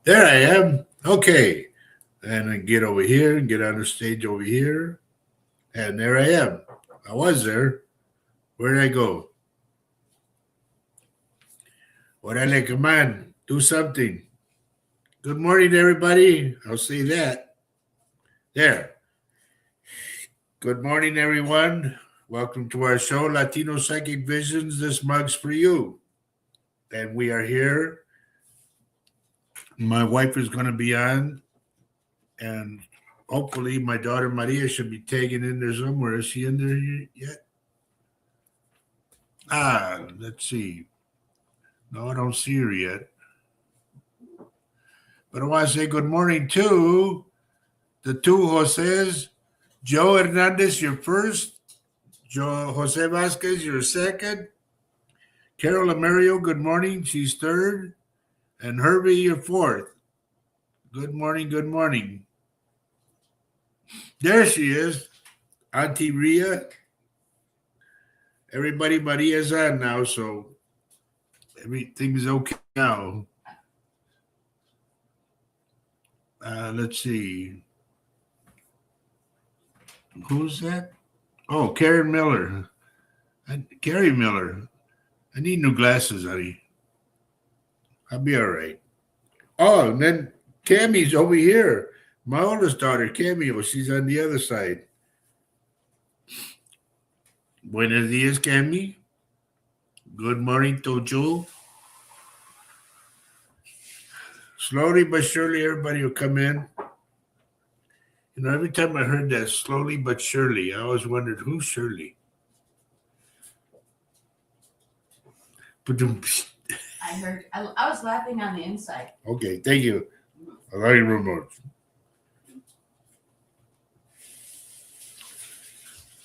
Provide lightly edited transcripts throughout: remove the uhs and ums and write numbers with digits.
There I am. Okay. And I get over here and get on the stage over here. And there I am. I was there. Where did I go? Orale, come on. Do something. Good morning, everybody. I'll say that. There. Good morning, everyone. Welcome to our show, Latino Psychic Visions. This mug's for you. And we are here. My wife is going to be on. And hopefully, my daughter Maria should be tagging in there somewhere. Is she in there yet? Let's see. No, I don't see her yet. But I want to say good morning to the two Jose's. Joe Hernandez, your first. Jose Vasquez, your second. Carol Amerio, good morning. She's third. And Herbie, your fourth. Good morning, good morning. There she is. Auntie Ria. Everybody, Maria's on now, so everything's okay now. Let's see. Who's that? Oh, Karen Miller. Carrie Miller. I need new glasses, honey. I'll be all right. Oh, and then Cammie's over here. My oldest daughter, Cameo, she's on the other side. Buenos dias, Cammy. Good morning, Tojo. Slowly but surely, everybody will come in. You know, every time I heard that, slowly but surely, I always wondered, who's Shirley? I heard. I was laughing on the inside. Okay, thank you. I like your remote.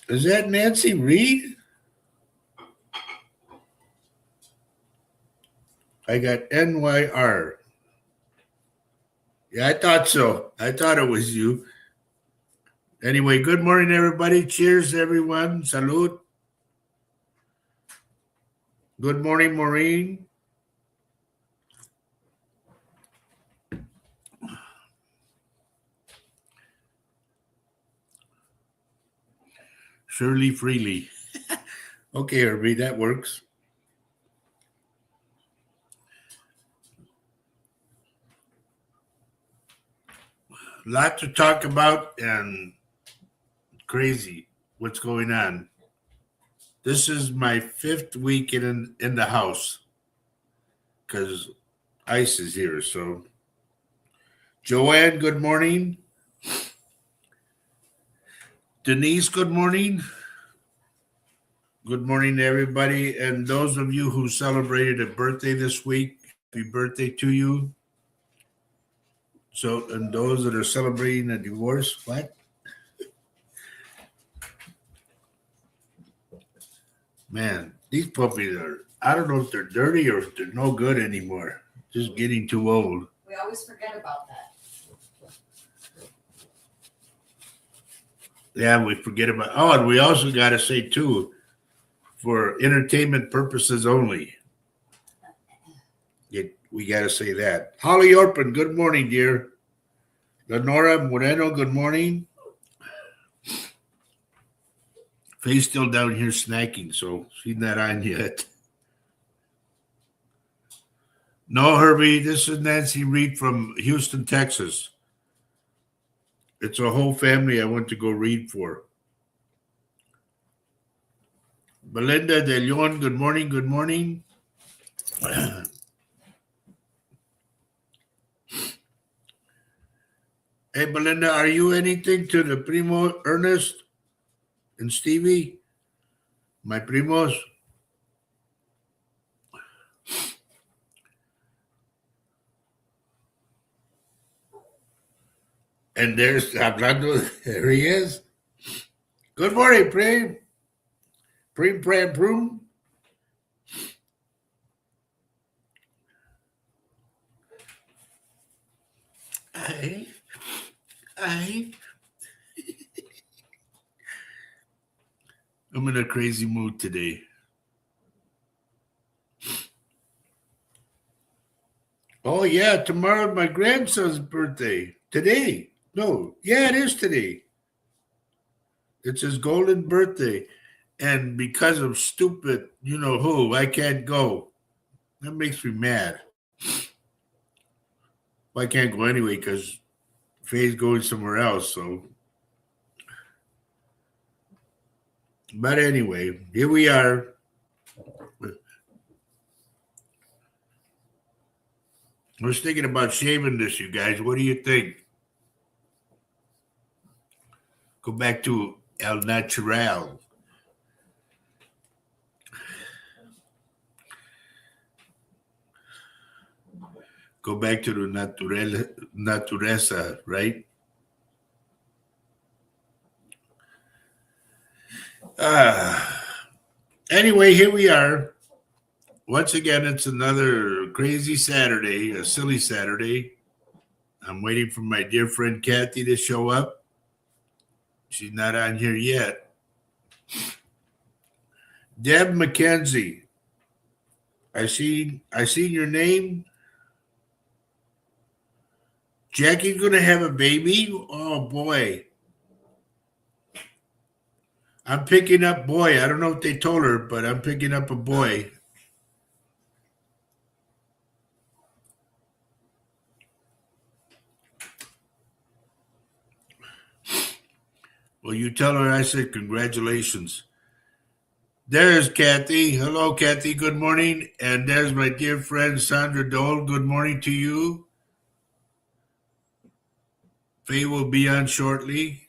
Is that Nancy Reed? I got NYR. Yeah, I thought so. I thought it was you. Anyway, good morning, everybody. Cheers, everyone. Salud. Good morning, Maureen. Shirley Freely. Okay, Herbie, that works. Lot to talk about and crazy what's going on. This is my fifth week in the house because Ice is here. So, Joanne, good morning. Denise, good morning. Good morning to everybody. And those of you who celebrated a birthday this week, happy birthday to you. So, and those that are celebrating a divorce, what? Man, these puppies are, I don't know if they're dirty or if they're no good anymore. Just getting too old. We always forget about that. Yeah, we forget about. Oh, and we also got to say too, for entertainment purposes only. We got to say that. Holly Orpin, good morning, dear. Lenora Moreno, good morning. Faye's still down here snacking, so she's not on yet. No, Herbie, this is Nancy Reed from Houston, Texas. It's a whole family I went to go read for. Belinda De Leon, good morning, good morning. Hey, Belinda, are you anything to the primo Ernest and Stevie? My primos? And there's Hablando, there he is. Good morning, Prim. Prim, Pram, Prum. I'm in a crazy mood today. Oh, yeah, tomorrow's my grandson's birthday. Today. No, yeah, it is today. It's his golden birthday. And because of stupid, you know who, I can't go. That makes me mad. Well, I can't go anyway because Faye's going somewhere else. So, but anyway, here we are. I was thinking about shaving this, you guys. What do you think? Go back to El Natural. Go back to the natureza, right? Anyway, here we are. Once again, it's another crazy Saturday, a silly Saturday. I'm waiting for my dear friend Kathy to show up. She's not on here yet. Deb McKenzie. I seen your name. Jackie's gonna have a baby. Oh boy. I'm picking up boy. I don't know what they told her, but I'm picking up a boy. Well, you tell her I said congratulations. There's Kathy. Hello, Kathy. Good morning. And there's my dear friend Sandra Dole. Good morning to you. Faye will be on shortly.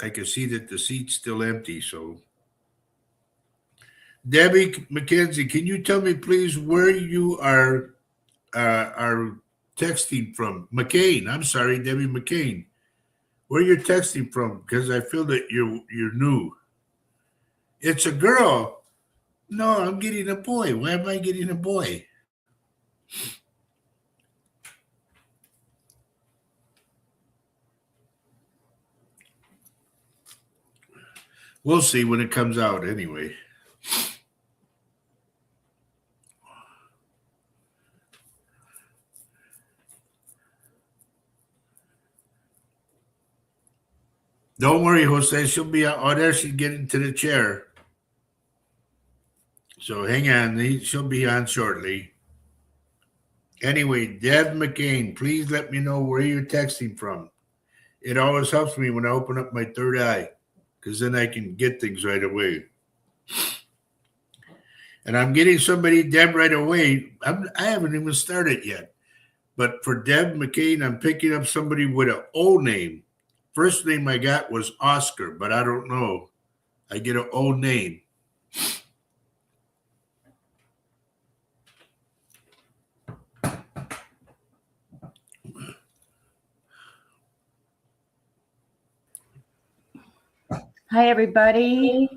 I can see that the seat's still empty, so. Debbie McKenzie, can you tell me, please, where you are texting from? McCain. I'm sorry, Debbie McCain. Where you're texting from? Because I feel that you're new. It's a girl. No, I'm getting a boy. Why am I getting a boy? We'll see when it comes out anyway. Don't worry, Jose. She'll be out. Oh, there she's getting to the chair. So hang on. She'll be on shortly. Anyway, Deb McCain, please let me know where you're texting from. It always helps me when I open up my third eye because then I can get things right away. And I'm getting somebody, Deb, right away. I haven't even started yet. But for Deb McCain, I'm picking up somebody with an O name. First name I got was Oscar, but I don't know. I get an O name. Hi, everybody.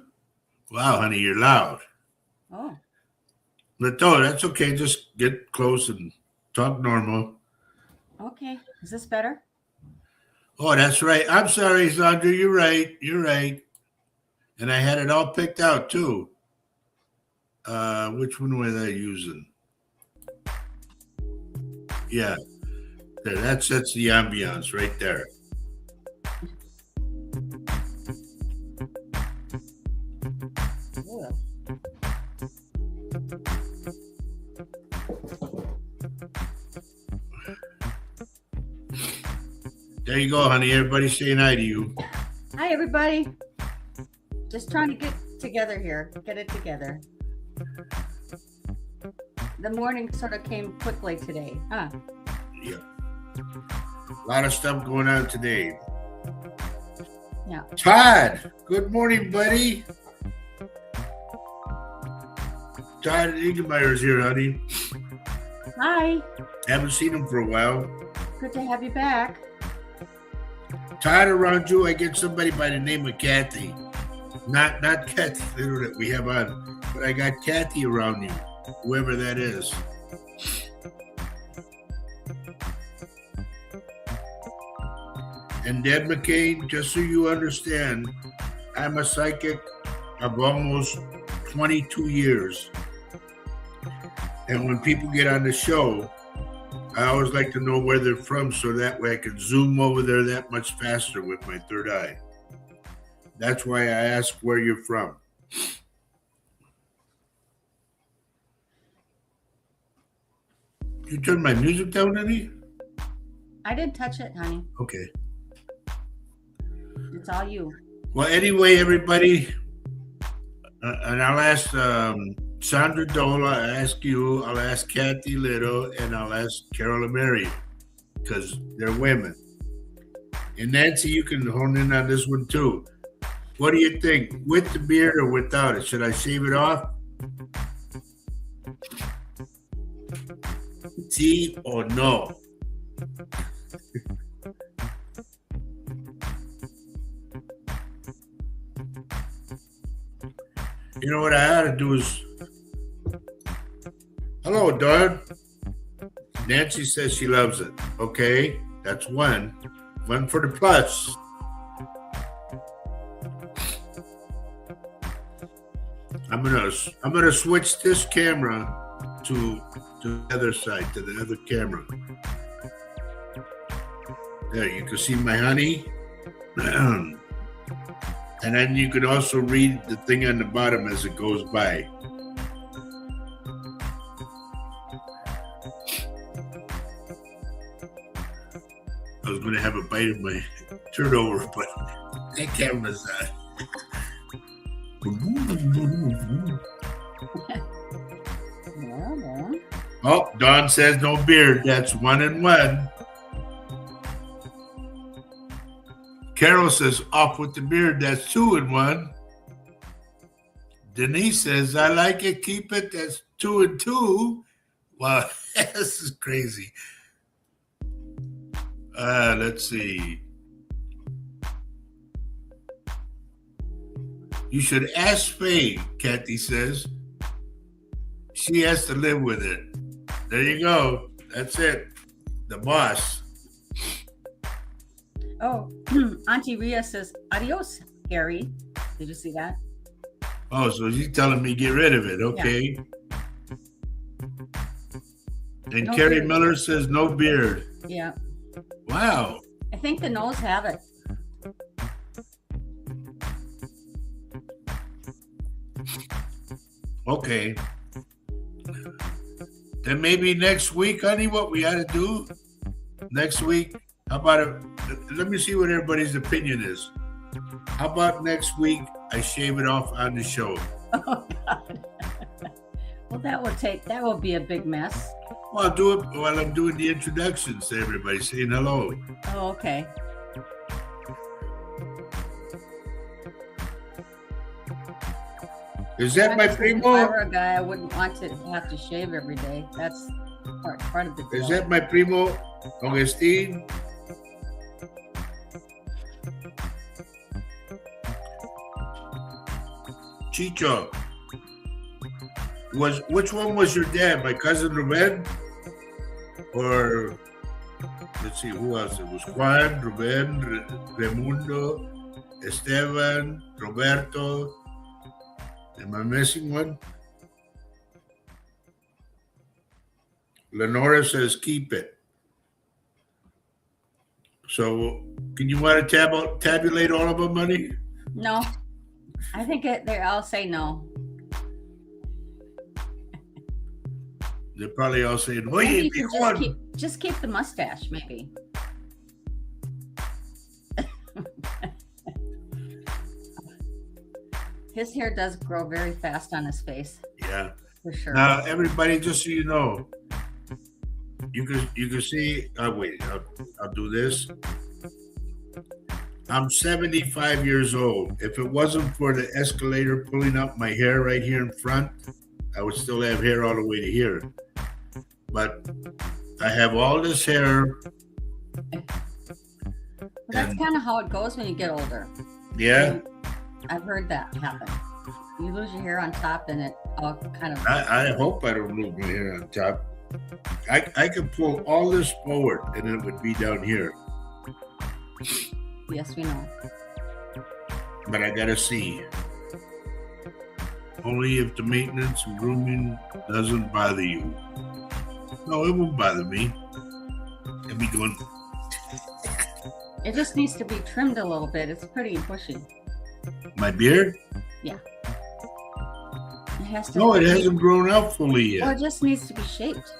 Wow, honey, you're loud. Oh. But no, that's okay. Just get close and talk normal. Okay. Is this better? Oh, that's right. I'm sorry, Sandra. You're right. You're right. And I had it all picked out too. Which one was I using? Yeah. There, that sets the ambiance right there. There you go, honey. Everybody's saying hi to you. Hi, everybody. Just trying to get together here. Get it together. The morning sort of came quickly today, huh? Yeah. A lot of stuff going on today. Yeah. Todd, good morning, buddy. Todd Ingemeyer's here, honey. Hi. Haven't seen him for a while. Good to have you back. Todd, around you, I get somebody by the name of Kathy. Not Kathy Little that we have on, but I got Kathy around you, whoever that is. And Deb McCain, just so you understand, I'm a psychic of almost 22 years. And when people get on the show, I always like to know where they're from so that way I can zoom over there that much faster with my third eye. That's why I ask where you're from. You turn my music down, honey? I didn't touch it, honey. Okay. It's all you. Well, anyway, everybody, and I'll ask Sandra Dole, I'll ask you, I'll ask Kathy Little, and I'll ask Carol Mary, because they're women. And Nancy, you can hone in on this one too. What do you think? With the beard or without it? Should I shave it off? Sí or no? You know what I ought to do is, hello, Dawn. Nancy says she loves it. Okay, that's one. One for the plus. I'm gonna switch this camera to the other side, to the other camera. There, you can see my honey. And then you can also read the thing on the bottom as it goes by. I was going to have a bite of my turnover, but that camera's on. Oh, Dawn says no beard. That's 1 and 1. Carol says off with the beard. That's 2 and 1. Denise says I like it. Keep it. That's 2 and 2. Wow, this is crazy. Let's see. You should ask Faye, Kathy says. She has to live with it. There you go. That's it. The boss. Oh, Auntie Ria says, adios, Harry. Did you see that? Oh, so she's telling me get rid of it. Okay. Yeah. And No Carrie beard. Miller says no beard. Yeah. Wow. I think the nose have it. Okay. Then maybe next week, honey, what we ought to do next week, how about it? Let me see what everybody's opinion is. How about next week I shave it off on the show? Oh, God. Well, that will be a big mess. Well, I'll do it while I'm doing the introductions to everybody, saying hello. Oh, okay. Is that my If I primo? were a guy, I wouldn't want to have to shave every day. That's part of the deal. Is that my primo, Augustine? Chicho. Which one was your dad? My cousin Ruben? Or let's see, who else? It was Juan, Ruben, Raimundo, Esteban, Roberto. Am I missing one? Lenora says keep it. So can you want to tabulate all of them, honey? No. I think I'll say no. They're probably all saying, Maybe oye, you mijon. could just keep the mustache, maybe. His hair does grow very fast on his face, Yeah. for sure. Now, everybody, just so you know, you can see. Wait, I'll do this. I'm 75 years old. If it wasn't for the escalator pulling up my hair right here in front, I would still have hair all the way to here. But I have all this hair. Well, that's kind of how it goes when you get older. Yeah. I've heard that happen. You lose your hair on top and it all kind of... I hope I don't lose my hair on top. I could pull all this forward and it would be down here. Yes, we know. But I gotta see. Only if the maintenance and grooming doesn't bother you. No, it won't bother me. I'll be going, It just needs to be trimmed a little bit. It's pretty bushy. my beard? It has to. No, it hasn't grown out fully Well, yet. it just needs to be shaped.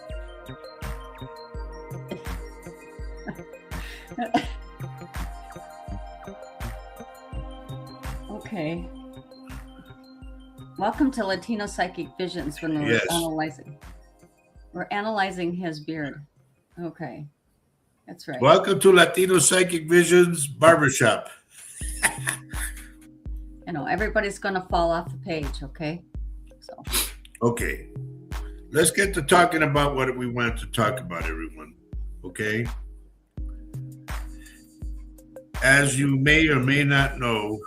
Okay. Welcome to Latino Psychic Visions when we're Yes. analyzing. We're analyzing his beard. Okay. That's right. Welcome to Latino Psychic Visions Barbershop. You know, everybody's going to fall off the page, okay? So, Okay. Let's get to talking about what we wanted to talk about, everyone. Okay? As you may or may not know,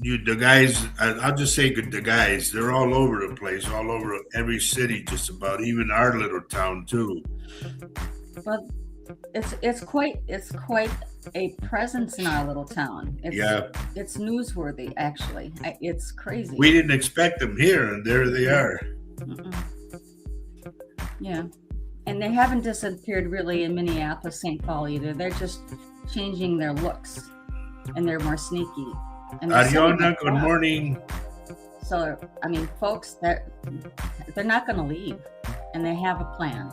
the guys, I'll just say the guys, they're all over the place, all over every city, just about, even our little town too. but it's quite a presence in our little town. It's newsworthy, actually. It's crazy. We didn't expect them here, and there they are. Mm-mm. Yeah. And they haven't disappeared really in Minneapolis, St. Paul either. They're just changing their looks, and they're more sneaky. And they're setting Ariana, it good up. morning. So, I mean, folks, they're not going to leave, and they have a plan.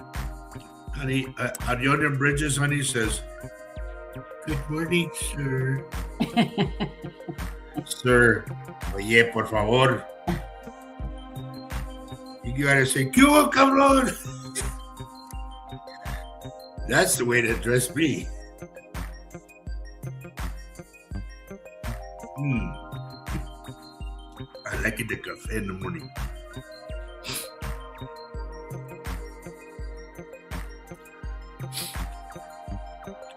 Honey, Ariana Bridges, honey, says, good morning, sir. Sir, oye, por favor. You gotta say, ¿Qué hubo, cabrón? That's the way to address me. I like it, the cafe in the morning.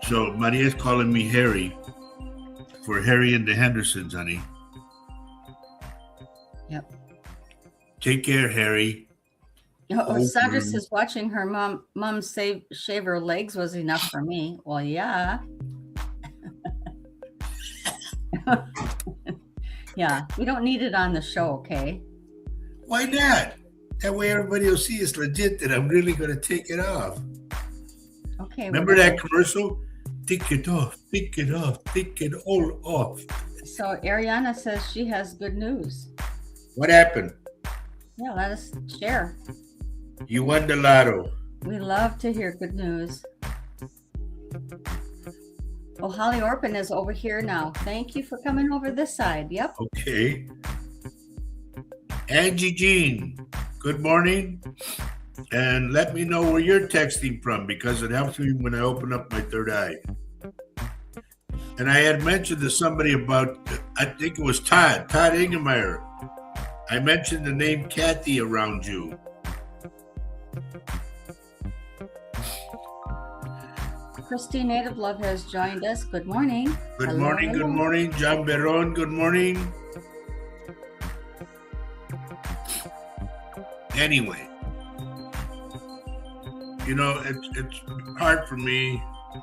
So Maria's calling me Harry for Harry and the Hendersons, honey. Yep. Take care, Harry. Oh, Sandra says watching her mom shave her legs was enough for me. Well, yeah. Yeah, we don't need it on the show, okay? Why not? That way everybody will see it's legit that I'm really going to take it off. Okay. Remember that commercial? Take it off, take it off, take it all off. So Ariana says she has good news. What happened? Yeah, let us share. You won the lotto. We love to hear good news. Oh, Holly Orpin is over here now. Thank you for coming over this side. Yep. Okay. Angie Jean, good morning. And let me know where you're texting from because it helps me when I open up my third eye. And I had mentioned to somebody about, I think it was Todd Ingemeyer. I mentioned the name Kathy around you. Christine Native Love has joined us. Good morning. Good Hello, morning, hello. good morning. John Beron, good morning. Anyway, you know, it's hard for me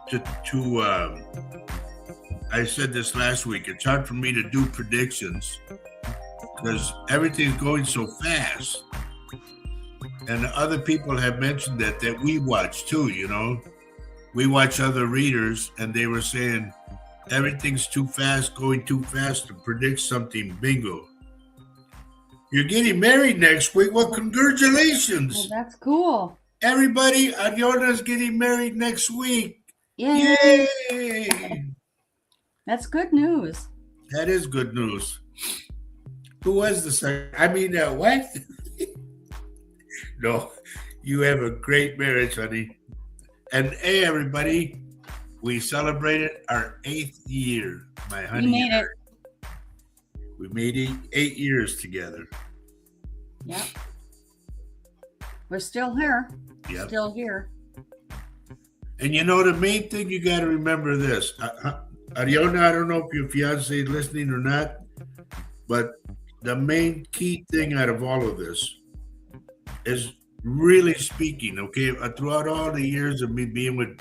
to I said this last week, it's hard for me to do predictions because everything's going so fast. And other people have mentioned that we watch too, you know. We watch other readers and they were saying everything's too fast, going too fast to predict something. Bingo. You're getting married next week. Well, congratulations. Well, that's cool. Everybody, Ariona's getting married next week. Yay. Yay! That's good news. That is good news. Who was the second? I mean, what? No, you have a great marriage, honey. And hey, everybody, we celebrated our 8th year, my honey. We made it. We made 8 years together. Yep. We're still here. Yep. Still here. And you know, the main thing you got to remember this. Ariana, I don't know if your fiance is listening or not, but the main key thing out of all of this is really speaking, okay, throughout all the years of me being with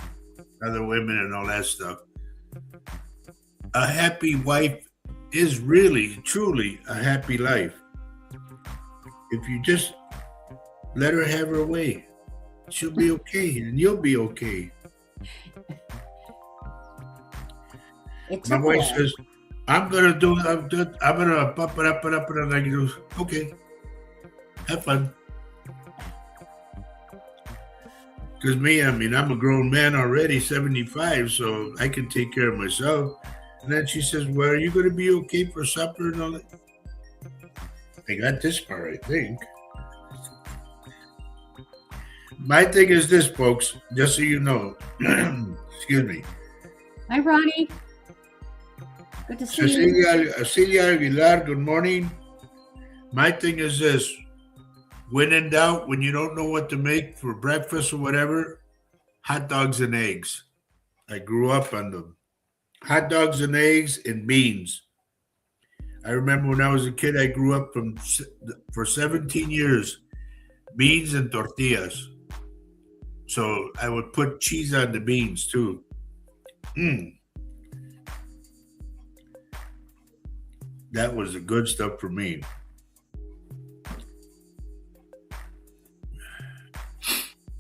other women and all that stuff, a happy wife is really, truly a happy life. if you just let her have her way, she'll be okay, and you'll be okay. It My took a wife while. says, I'm gonna pop it up, and I go, okay, have fun. Because I'm a grown man already, 75, so I can take care of myself. And then she says, well, are you going to be okay for supper and all that? I got this part, I think. My thing is this, folks, just so you know. Excuse me. Hi, Ronnie. Good to see you. Cecilia Aguilar, good morning. My thing is this. When in doubt, when you don't know what to make for breakfast or whatever, hot dogs and eggs. I grew up on them. Hot dogs and eggs and beans. I remember when I was a kid, I grew up for 17 years, beans and tortillas. So I would put cheese on the beans too. That was the good stuff for me.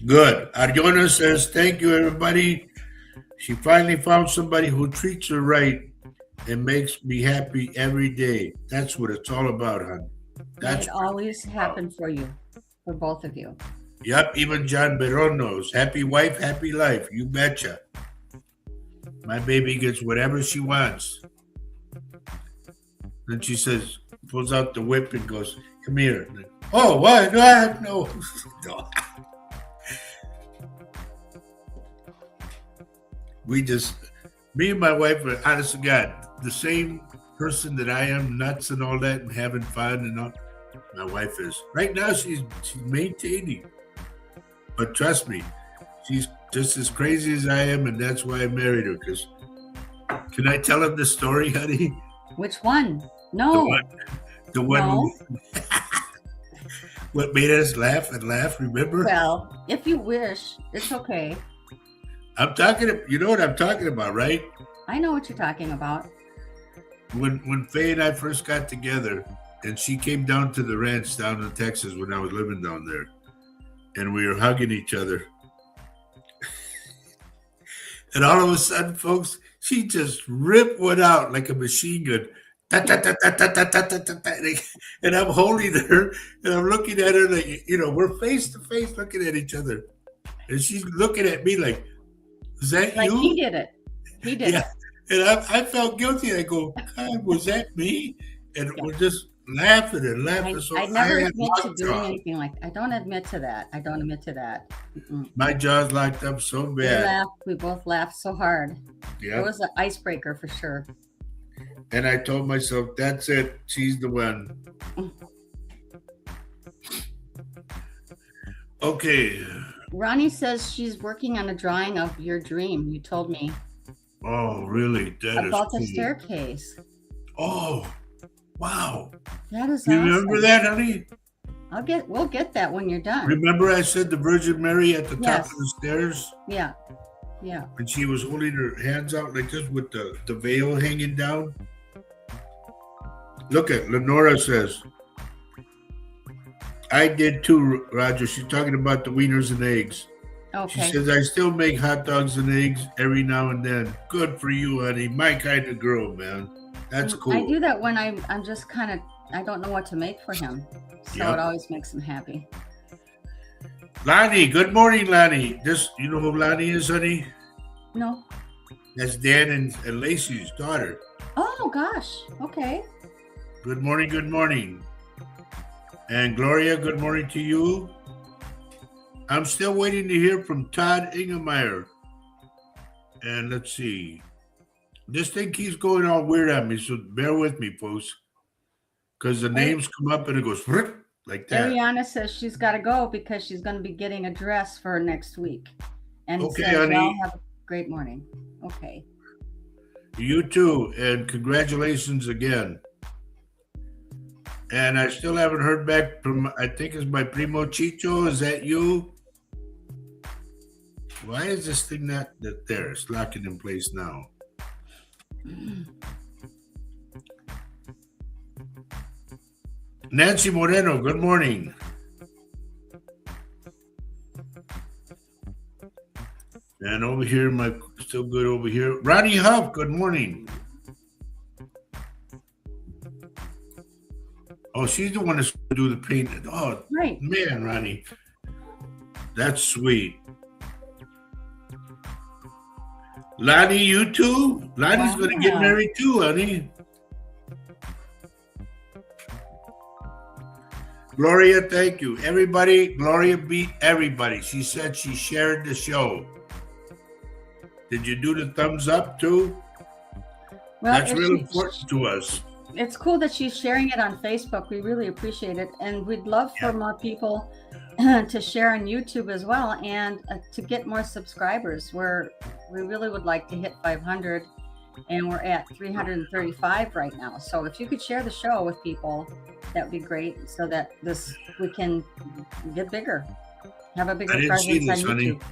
Good. Ariona says, thank you, everybody. She finally found somebody who treats her right and makes me happy every day. That's what it's all about, hon. It always happened for you, for both of you. Yep, even John Beron knows. Happy wife, happy life. You betcha. My baby gets whatever she wants. Then she says, pulls out the whip and goes, come here. Oh, what? No. No. Me and my wife are, honest to God, the same person that I am, nuts and all that, and having fun and all. My wife is. Right now, she's maintaining. But trust me, she's just as crazy as I am, and that's why I married her. Because, can I tell him the story, honey? Which one? No. The one No. What made us laugh and laugh, remember? Well, if you wish, it's okay. You know what I'm talking about, right? I know what you're talking about. When Faye and I first got together, and she came down to the ranch down in Texas when I was living down there, and we were hugging each other. And all of a sudden, folks, she just ripped one out like a machine gun. And I'm holding her, and I'm looking at her like, we're face to face looking at each other. And she's looking at me like, was that Like you? he did it. He did it. And I felt guilty. I go, God, was that me? And we're just laughing and laughing. I never admit to doing anything like that. I don't admit to that. Mm-mm. My jaw's locked up so bad. We both laughed so hard. Yeah. It was an icebreaker for sure. And I told myself, that's it. She's the one. Okay. Ronnie says she's working on a drawing of your dream. You told me. Oh, really? That about is the cool. staircase. Oh, wow. That is you awesome. Remember that, honey? We'll get that when you're done. Remember I said the Virgin Mary at the top of the stairs? Yeah. And she was holding her hands out like this with the veil hanging down. Look at Lenora says, I did too, Roger. She's talking about the wieners and eggs. Okay. She says, I still make hot dogs and eggs every now and then. Good for you, honey. My kind of girl, man. That's cool. I do that when I'm just kind of, I don't know what to make for him. So It always makes him happy. Lonnie, good morning, Lonnie. You know who Lonnie is, honey? No. That's Dan and Lacey's daughter. Oh, gosh. Okay. Good morning, good morning. And Gloria, good morning to you. I'm still waiting to hear from Todd Ingemeyer. And let's see. This thing keeps going all weird on me, so bear with me, folks. Because the names come up and it goes like that. Ariana says she's got to go because she's going to be getting a dress for next week. And okay, says, honey. well, have a great morning. Okay. You too, and congratulations again. And I still haven't heard back from, I think it's my primo Chicho. Is that you? Why is this thing not there? It's locking in place now. Nancy Moreno, good morning. And over here, still good over here. Ronnie Huff, good morning. Oh, she's the one that's going to do the painting. Oh, Right. man, Ronnie. That's sweet. Lottie, you too? Lottie's going to get Wow. married too, honey. Gloria, thank you. Everybody, Gloria beat everybody. She said she shared the show. Did you do the thumbs up too? Well, That's if real she- important to us. It's cool that she's sharing it on Facebook. We really appreciate it. And we'd love for more people to share on YouTube as well, and to get more subscribers. We really would like to hit 500, and we're at 335 right now. So if you could share the show with people, that would be great, so that we can get bigger, have a bigger I didn't presence see this, on honey. YouTube.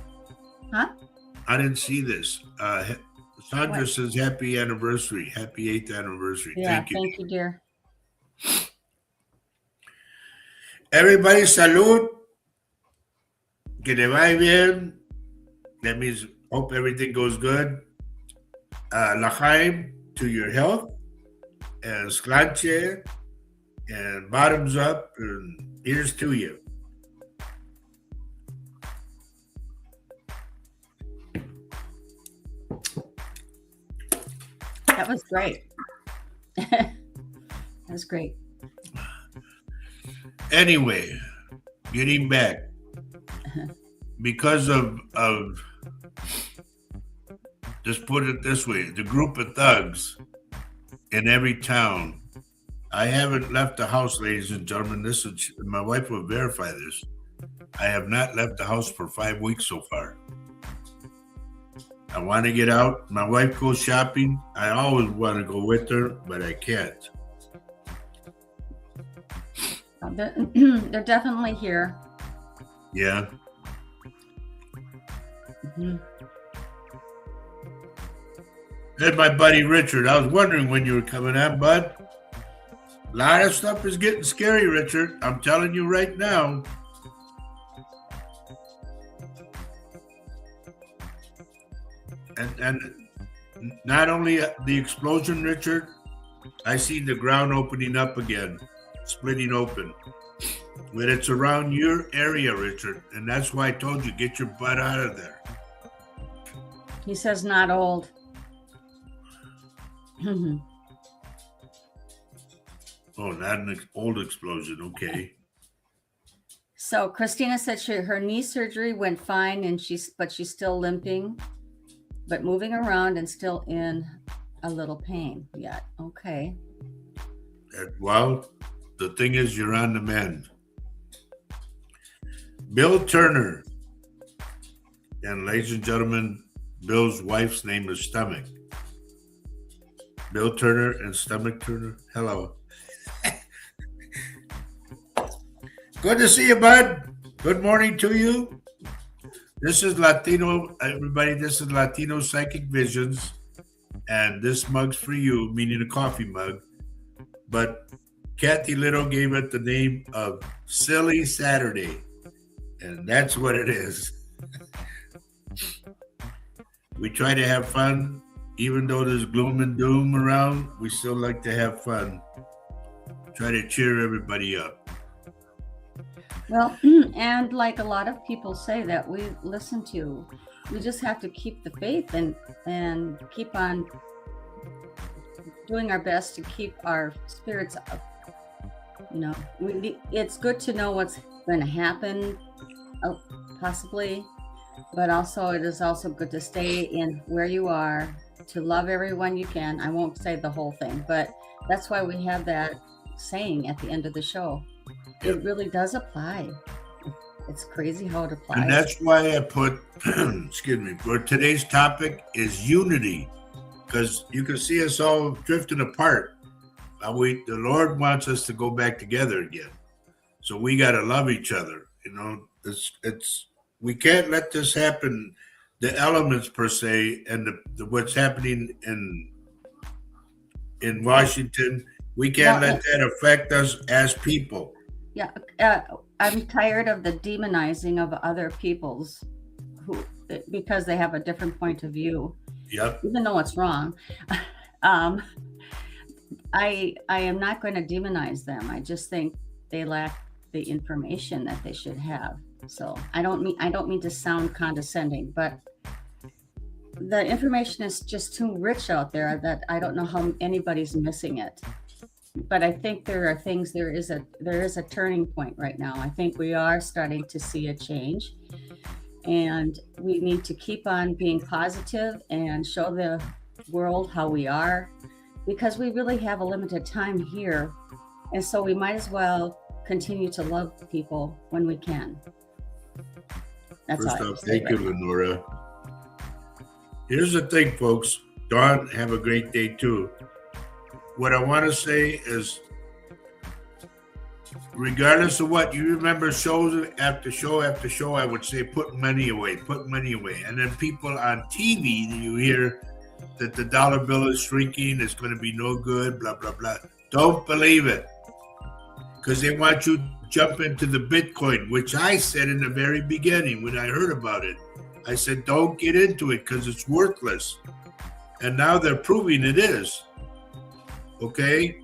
Huh? I didn't see this. Sandra What? says happy anniversary. Happy 8th anniversary. Yeah, Thank you. thank you, dear. Everybody, salud. Que te vaya bien. That means hope everything goes good. L'chaim, to your health. And sklanche. And bottoms up. And ears to you. That was great. That was great. Anyway, getting back. Because of just put it this way, the group of thugs in every town. I haven't left the house, ladies and gentlemen. My wife will verify this. I have not left the house for 5 weeks so far. I want to get out. My wife goes shopping. I always want to go with her, but I can't. They're definitely here. Yeah. Mhm. And my buddy Richard. I was wondering when you were coming on, bud. A lot of stuff is getting scary, Richard. I'm telling you right now. And not only the explosion, Richard, I see the ground opening up again, splitting open. But it's around your area, Richard, and that's why I told you, get your butt out of there. He says not old. Mhm. Oh, not an old explosion, okay. So Christina said her knee surgery went fine, and she's still limping, but moving around and still in a little pain yet. Okay. Well, the thing is, you're on the mend. Bill Turner, and ladies and gentlemen, Bill's wife's name is Stomach. Bill Turner and Stomach Turner. Hello. Good to see you, bud. Good morning to you. This is Latino, everybody. This is Latino Psychic Visions. And this mug's for you, meaning a coffee mug. But Kathy Little gave it the name of Silly Saturday. And that's what it is. We try to have fun. Even though there's gloom and doom around, we still like to have fun. Try to cheer everybody up. Well, and like a lot of people say that we listen to, we just have to keep the faith and keep on doing our best to keep our spirits up. You know, it's good to know what's going to happen, possibly, but also it is also good to stay in where you are, to love everyone you can. I won't say the whole thing, but that's why we have that saying at the end of the show. It really does apply. It's crazy how it applies. And that's why I put, excuse me, for today's topic is unity, because you can see us all drifting apart. The Lord wants us to go back together again. So we got to love each other. You know, we can't let this happen. The elements per se, and what's happening in Washington We can't Well, let that affect us as people. Yeah, I'm tired of the demonizing of other people's who because they have a different point of view, Yep. even though it's wrong. um, I am not going to demonize them. I just think they lack the information that they should have. So I don't mean to sound condescending, but the information is just too rich out there that I don't know how anybody's missing it. But I think there are things. There is a turning point right now. I think we are starting to see a change, and we need to keep on being positive and show the world how we are, because we really have a limited time here, and so we might as well continue to love people when we can. That's First all I off, have to say thank you, right now. Lenora. Here's the thing, folks. Dawn, have a great day too. What I want to say is, regardless of what, you remember shows after show after show, I would say, put money away. And then people on TV, you hear that the dollar bill is shrinking, it's going to be no good, blah, blah, blah. Don't believe it. Because they want you to jump into the Bitcoin, which I said in the very beginning when I heard about it. I said, don't get into it because it's worthless. And now they're proving it is. Okay?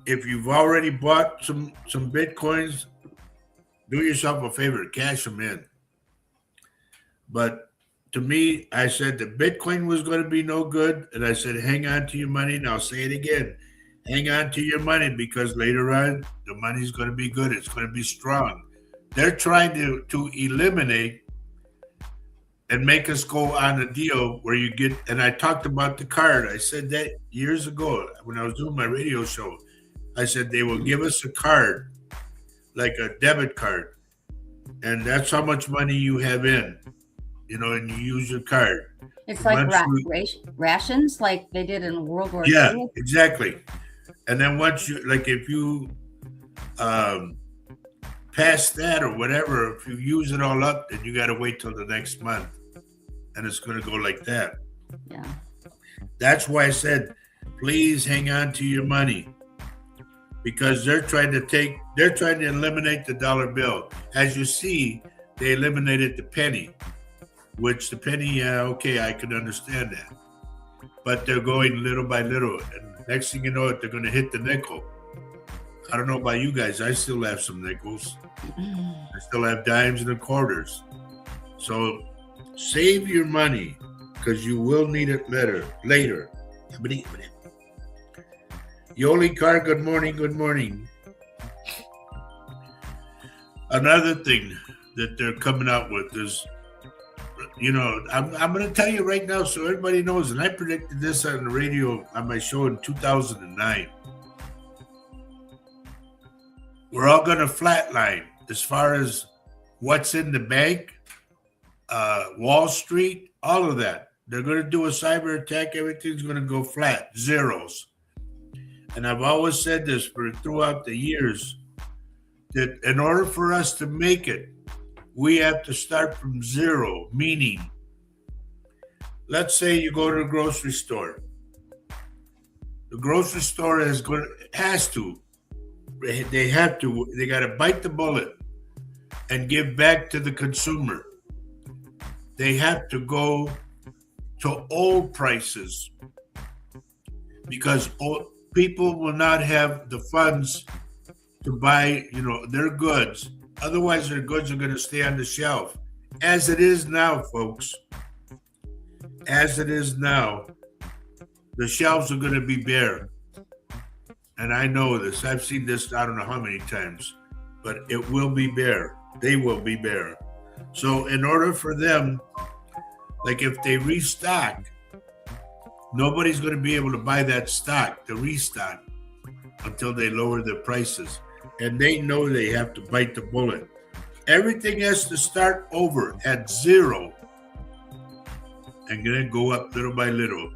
If you've already bought some Bitcoins, do yourself a favor, cash them in. But to me, I said the Bitcoin was going to be no good. And I said, hang on to your money. And I'll say it again. Hang on to your money, because later on, the money's going to be good. It's going to be strong. They're trying to eliminate and make us go on a deal where you get, and I talked about the card. I said that years ago when I was doing my radio show. I said they will give us a card, like a debit card, and that's how much money you have in, and you use your card. It's like Once rations, like they did in World War Yeah, II. exactly. And then once you, like, if you pass that or whatever, if you use it all up, then you got to wait till the next month, and it's going to go like that. Yeah. That's why I said, please hang on to your money, because they're trying to eliminate the dollar bill. As you see, they eliminated the penny, which the penny, okay, I can understand that. But they're going little by little. And next thing you know, they're going to hit the nickel. I don't know about you guys. I still have some nickels. I still have dimes and quarters. So save your money, because you will need it later. Yoli Car, good morning, good morning. Another thing that they're coming out with is, I'm going to tell you right now so everybody knows, and I predicted this on the radio on my show in 2009. We're all going to flatline as far as what's in the bank, Wall Street, all of that. They're going to do a cyber attack. Everything's going to go flat, zeros. And I've always said this throughout the years, that in order for us to make it, we have to start from zero, meaning, let's say you go to the grocery store. The grocery store they got to bite the bullet and give back to the consumer. They have to go to old prices, because people will not have the funds to buy, their goods. Otherwise, their goods are going to stay on the shelf. As it is now, folks, as it is now, the shelves are going to be bare. And I know this. I've seen this I don't know how many times, but it will be bare. They will be bare. So in order for them, like if they restock, nobody's going to be able to buy that stock, the restock, until they lower their prices. And they know they have to bite the bullet. Everything has to start over at zero and then go up little by little.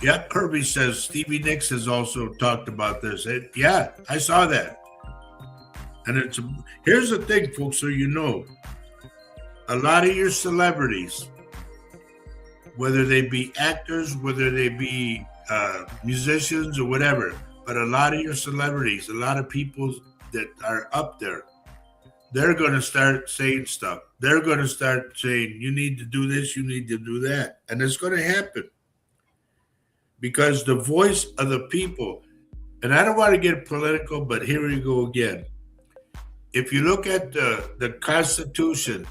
Yep, Kirby says Stevie Nicks has also talked about this. Yeah, I saw that. And here's the thing, folks, so you know. A lot of your celebrities, whether they be actors, whether they be musicians or whatever. But a lot of your celebrities, a lot of people that are up there, they're going to start saying stuff. They're going to start saying, you need to do this, you need to do that. And it's going to happen because the voice of the people, and I don't want to get political, but here we go again. If you look at the Constitution,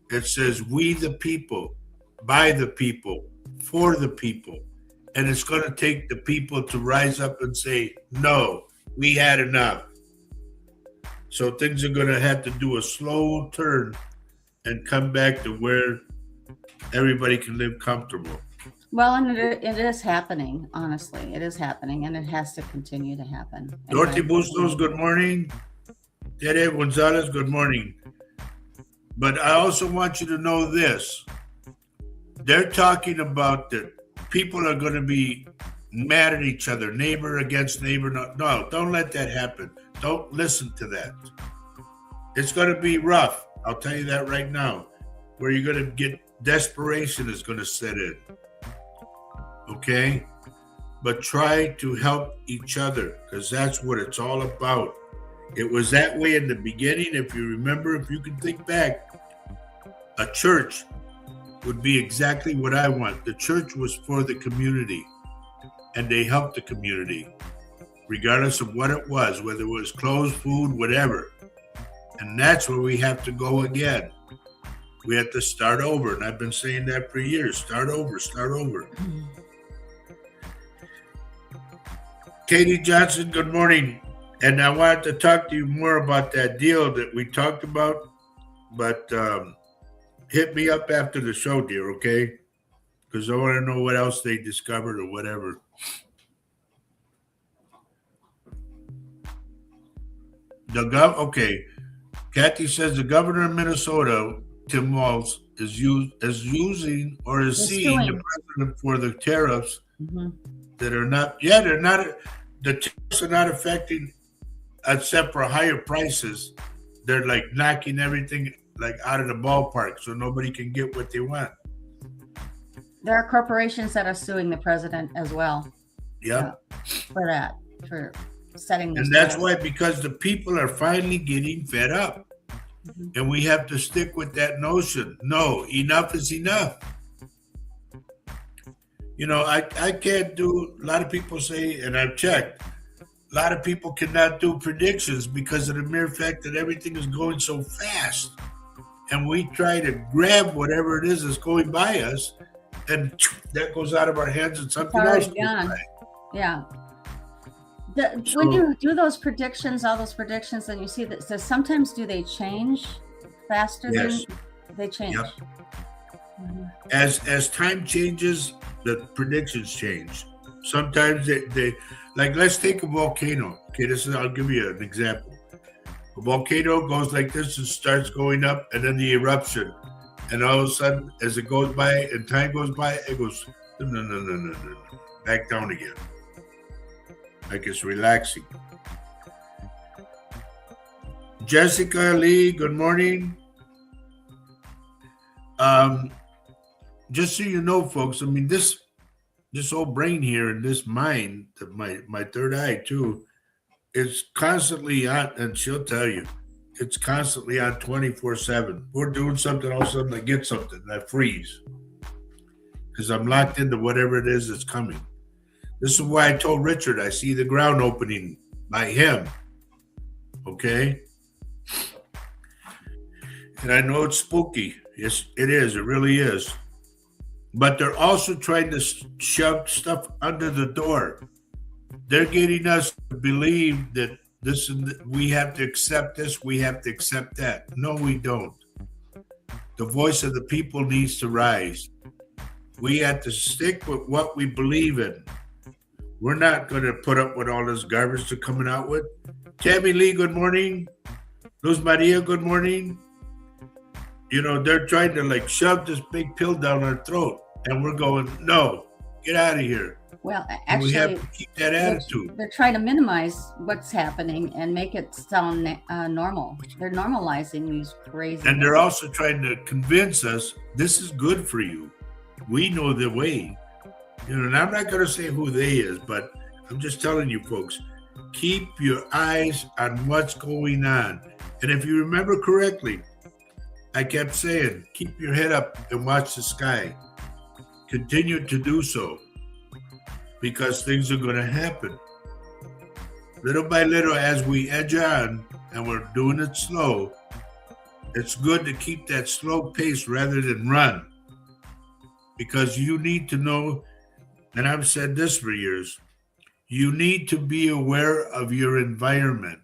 it says, we the people, by the people, for the people. And it's going to take the people to rise up and say, no, we had enough. So things are going to have to do a slow turn and come back to where everybody can live comfortable. Well, and it is happening, honestly. It is happening, and it has to continue to happen. Dorothy Bustos, good morning. Tere Gonzalez, good morning. But I also want you to know this. They're talking about that people are going to be mad at each other, neighbor against neighbor. No, don't let that happen. Don't listen to that. It's going to be rough. I'll tell you that right now. Where you're going to get desperation is going to set in. Okay? But try to help each other because that's what it's all about. It was that way in the beginning. If you remember, if you can think back, a church would be exactly what I want. The church was for the community, and they helped the community, regardless of what it was, whether it was clothes, food, whatever. And that's where we have to go again. We have to start over, and I've been saying that for years. Start over, start over. Katie Johnson, good morning. And I wanted to talk to you more about that deal that we talked about, but hit me up after the show, dear, okay? Because I want to know what else they discovered or whatever. Okay. Kathy says the governor of Minnesota, Tim Walz, is seeing the president for the tariffs that are not, the tariffs are not affecting, except for higher prices. They're like knocking everything like out of the ballpark so nobody can get what they want. There are corporations that are suing the president as well. Yeah. For setting this. And that's why, because the people are finally getting fed up. And we have to stick with that notion. No, enough is enough. You know, I can't do, a lot of people say, and I've checked, a lot of people cannot do predictions because of the mere fact that everything is going so fast. And we try to grab whatever it is that's going by us, and that goes out of our hands and something else goes by. Yeah. When you do those predictions, all those predictions, then you see that sometimes do they change faster than they change? Yep. As time changes, the predictions change. Sometimes they like, let's take a volcano. Okay, I'll give you an example. A volcano goes like this and starts going up, and then the eruption. And all of a sudden, as it goes by and time goes by, it goes, no, back down again. Like it's relaxing. Jessica Lee, good morning. Just so you know, folks, I mean, this old brain here and this mind, my third eye too, is constantly on, and she'll tell you, it's constantly on 24/7. We're doing something, all of a sudden I get something, and I freeze. Because I'm locked into whatever it is that's coming. This is why I told Richard I see the ground opening by him. Okay? And I know it's spooky. Yes, it is. It really is. But they're also trying to shove stuff under the door. They're getting us to believe that we have to accept this, we have to accept that. No, we don't. The voice of the people needs to rise. We have to stick with what we believe in. We're not going to put up with all this garbage they're coming out with. Tammy Lee, good morning. Luz Maria, good morning. You know, they're trying to like shove this big pill down our throat. And we're going, no, get out of here. Well, actually, we have to keep that attitude. They're trying to minimize what's happening and make it sound normal. They're normalizing these crazy. And they're also trying to convince us this is good for you. We know the way. And I'm not going to say who they is, but I'm just telling you folks, keep your eyes on what's going on. And if you remember correctly, I kept saying, keep your head up and watch the sky. Continue to do so because things are going to happen. Little by little, as we edge on and we're doing it slow, it's good to keep that slow pace rather than run. Because you need to know, and I've said this for years, you need to be aware of your environment,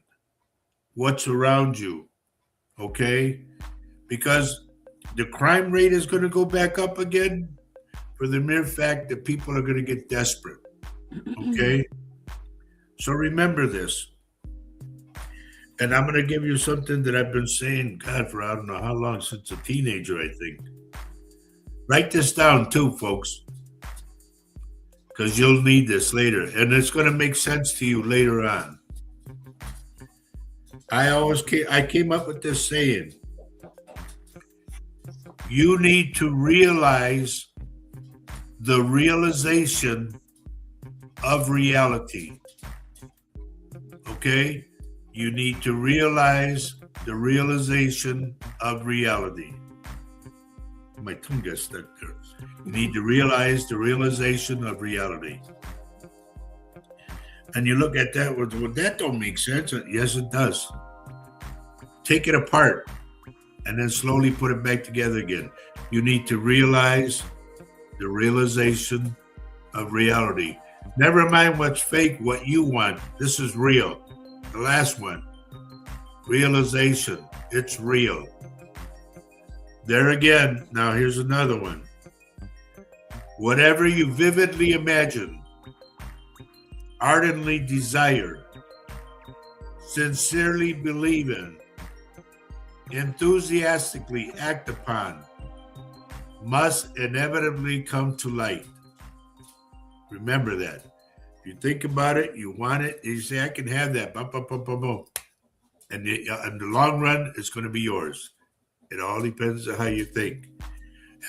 what's around you, okay? Because the crime rate is going to go back up again for the mere fact that people are going to get desperate, okay? So remember this. And I'm going to give you something that I've been saying, God, for I don't know how long, since a teenager, I think. Write this down too, folks, because you'll need this later. And it's going to make sense to you later on. I came up with this saying. You need to realize the realization of reality. Okay? You need to realize the realization of reality. My tongue gets stuck there. You need to realize the realization of reality. And you look at that, well, that don't make sense. Yes, it does. Take it apart and then slowly put it back together again. You need to realize the realization of reality. Never mind what's fake, what you want. This is real. The last one, realization. It's real. There again, now here's another one. Whatever you vividly imagine, ardently desire, sincerely believe in, enthusiastically act upon, must inevitably come to light. Remember that. You think about it, you want it, you say, I can have that. Bum, bum, bum, bum, bum. And in the long run, it's going to be yours. It all depends on how you think.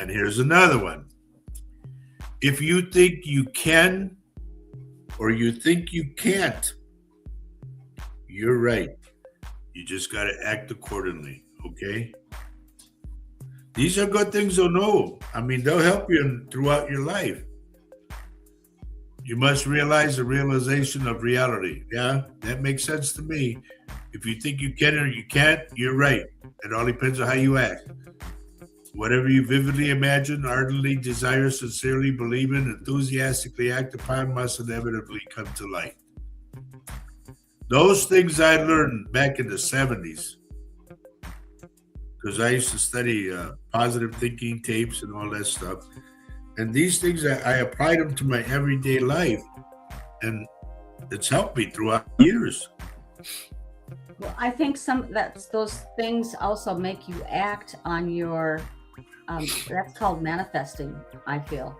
And here's another one. If you think you can or you think you can't, you're right. You just got to act accordingly, okay? These are good things to know. I mean, they'll help you throughout your life. You must realize the realization of reality. Yeah, that makes sense to me. If you think you can or you can't, you're right. It all depends on how you act. Whatever you vividly imagine, ardently desire, sincerely believe in, enthusiastically act upon, must inevitably come to light. Those things I learned back in the 70s, because I used to study positive thinking tapes and all that stuff. And these things, I applied them to my everyday life, and it's helped me throughout years. Well, I think those things also make you act on your, that's called manifesting, I feel.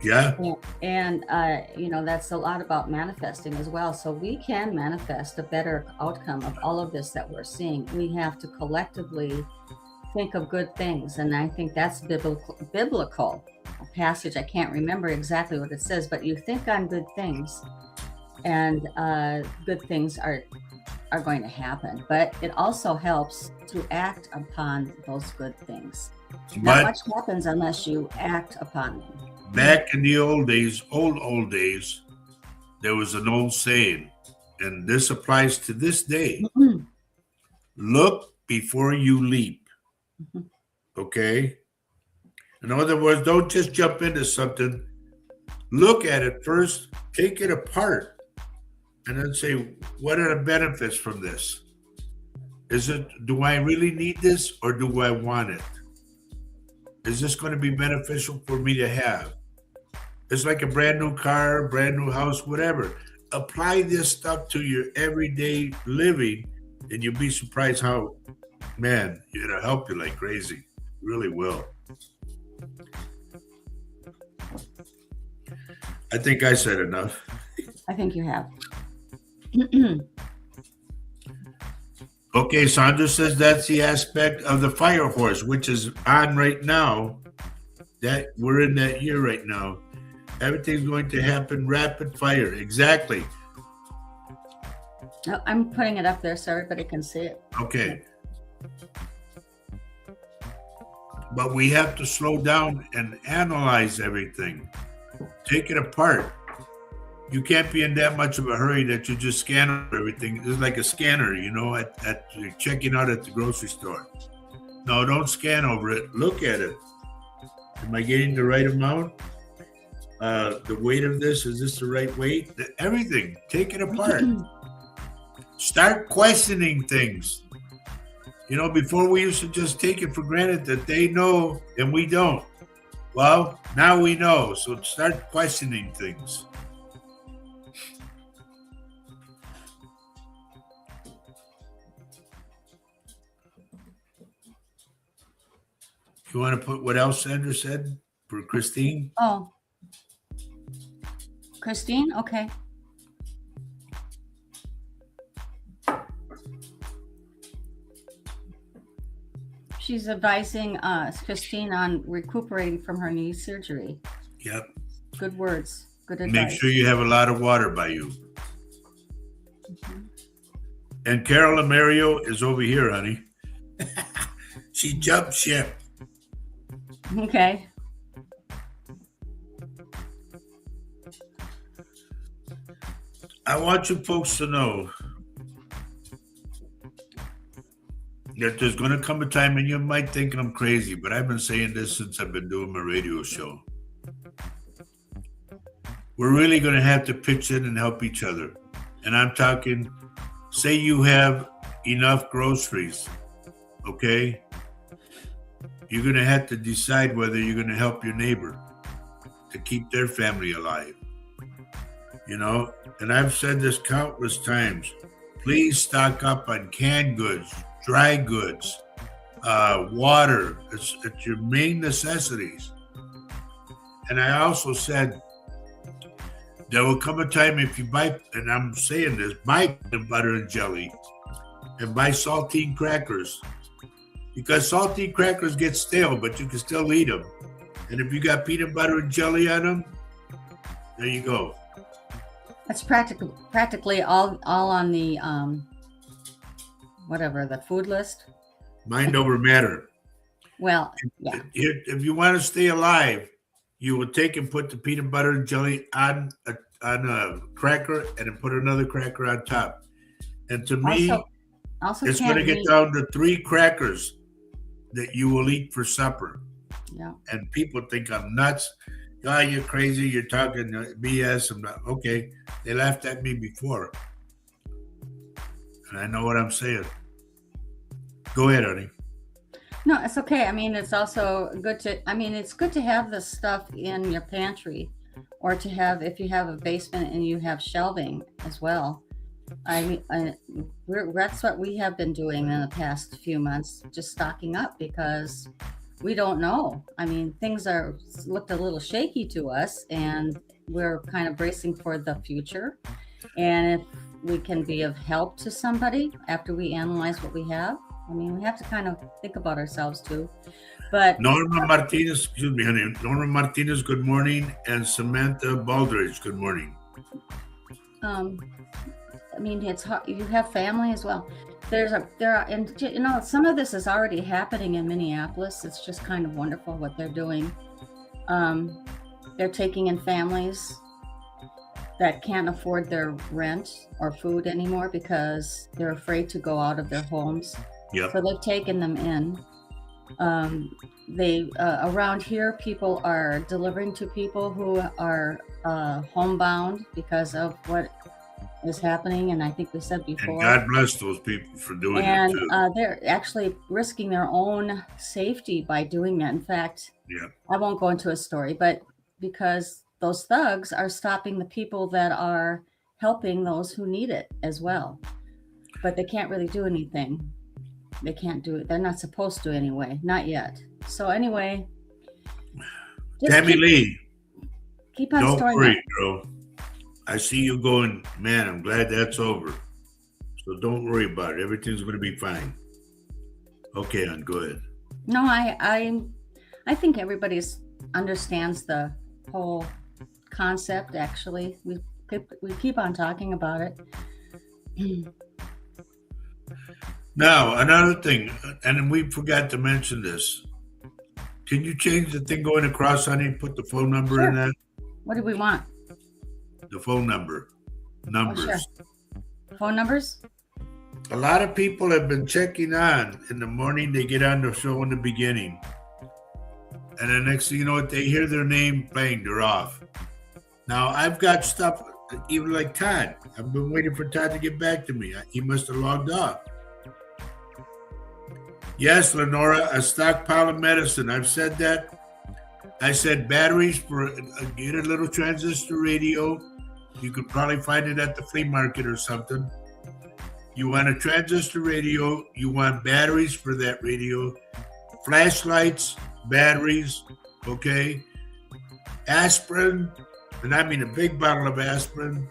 Yeah. And that's a lot about manifesting as well. So we can manifest a better outcome of all of this that we're seeing. We have to collectively think of good things. And I think that's biblical. A passage, I can't remember exactly what it says, but you think on good things and good things are going to happen. But it also helps to act upon those good things. Not much happens unless you act upon them. Back in the old days, there was an old saying, and this applies to this day. Mm-hmm. Look before you leap. Mm-hmm. Okay? In other words, don't just jump into something. Look at it first, take it apart, and then say, what are the benefits from this? Do I really need this or do I want it? Is this going to be beneficial for me to have? It's like a brand new car, brand new house, whatever. Apply this stuff to your everyday living, and you'll be surprised how, man, it'll help you like crazy. It really will. I think I said enough. I think you have. Okay, Sandra says that's the aspect of the fire horse, which is on right now. That we're in that year right now. Everything's going to happen rapid fire. Exactly. Oh, I'm putting it up there so everybody can see it. Okay. But we have to slow down and analyze everything. Take it apart. You can't be in that much of a hurry that you just scan over everything. It's like a scanner, at you're checking out at the grocery store. No, don't scan over it. Look at it. Am I getting the right amount? The weight of this, is this the right weight? Everything. Take it apart. Start questioning things. Before we used to just take it for granted that they know and we don't. Well, now we know. So start questioning things. You want to put what else Sandra said for Christine? Oh, Christine? Okay. She's advising Christine on recuperating from her knee surgery. Yep. Good words. Good advice. Make sure you have a lot of water by you. Mm-hmm. And Carol Amario is over here, honey. She jumped ship. Okay. I want you folks to know that there's going to come a time, and you might think I'm crazy, but I've been saying this since I've been doing my radio show. We're really going to have to pitch in and help each other. And I'm talking, say you have enough groceries, okay? You're going to have to decide whether you're going to help your neighbor to keep their family alive. And I've said this countless times. Please stock up on canned goods, dry goods, water. It's your main necessities. And I also said there will come a time if you buy, and I'm saying this, buy peanut butter and jelly and buy saltine crackers. Because saltine crackers get stale, but you can still eat them. And if you got peanut butter and jelly on them, there you go. That's practically all on the the food list. Mind over matter. Well, yeah. If you want to stay alive, you will take and put the peanut butter and jelly on a cracker and then put another cracker on top. And to me, also it's going to get down to 3 crackers that you will eat for supper. Yeah. And people think I'm nuts. Oh, you're crazy. You're talking BS. I'm not. Okay. They laughed at me before. And I know what I'm saying. Go ahead, honey. No, it's okay. I mean, it's also good it's good to have this stuff in your pantry, or to have, if you have a basement and you have shelving as well. That's what we have been doing in the past few months, just stocking up, because we don't know. I mean, things looked a little shaky to us, and we're kind of bracing for the future. And if we can be of help to somebody after we analyze what we have, I mean, we have to kind of think about ourselves too. But Norma Martinez, excuse me, honey. Norma Martinez, good morning. And Samantha Baldridge, good morning. I mean, it's hard. You have family as well. And some of this is already happening in Minneapolis. It's just kind of wonderful what they're doing. They're taking in families that can't afford their rent or food anymore because they're afraid to go out of their homes. Yep. So they've taken them in. Around here, people are delivering to people who are homebound because of what is happening, and I think we said before. And God bless those people for doing it too. And they're actually risking their own safety by doing that. In fact, I won't go into a story, but because those thugs are stopping the people that are helping those who need it as well. But they can't really do anything. They can't do it. They're not supposed to anyway. Not yet. So anyway. Tammy Lee. Keep on Don't storing worry, that. girl. I see you going, man, I'm glad that's over. So don't worry about it. Everything's going to be fine. Okay, hon, go ahead. No, I think everybody's understands the whole concept. Actually, we keep on talking about it. Now, another thing, and we forgot to mention this. Can you change the thing going across, honey? Put the phone number in Sure. that. What do we want? The phone number. Oh, Numbers. sure. Phone numbers? A lot of people have been checking on in the morning. They get on the show in the beginning. And the next thing you know, what, they hear their name playing, they're off. Now, I've got stuff, even like Todd. I've been waiting for Todd to get back to me. He must have logged off. Yes, Lenora, a stockpile of medicine. I've said that. I said batteries for get a little transistor radio. You could probably find it at the flea market or something. You want a transistor radio. You want batteries for that radio. Flashlights, batteries, okay? Aspirin, and I mean a big bottle of aspirin.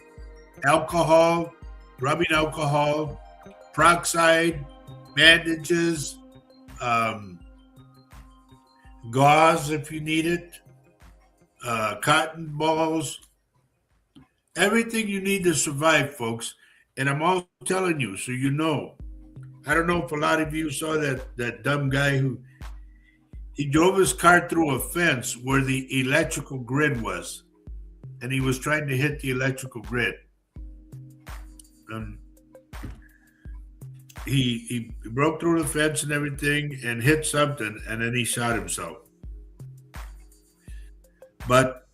Alcohol, rubbing alcohol, peroxide, bandages, gauze if you need it, cotton balls, everything you need to survive, folks. And I'm all telling you, so you know. I don't know if a lot of you saw that dumb guy who he drove his car through a fence where the electrical grid was, and he was trying to hit the electrical grid. He broke through the fence and everything and hit something, and then he shot himself. But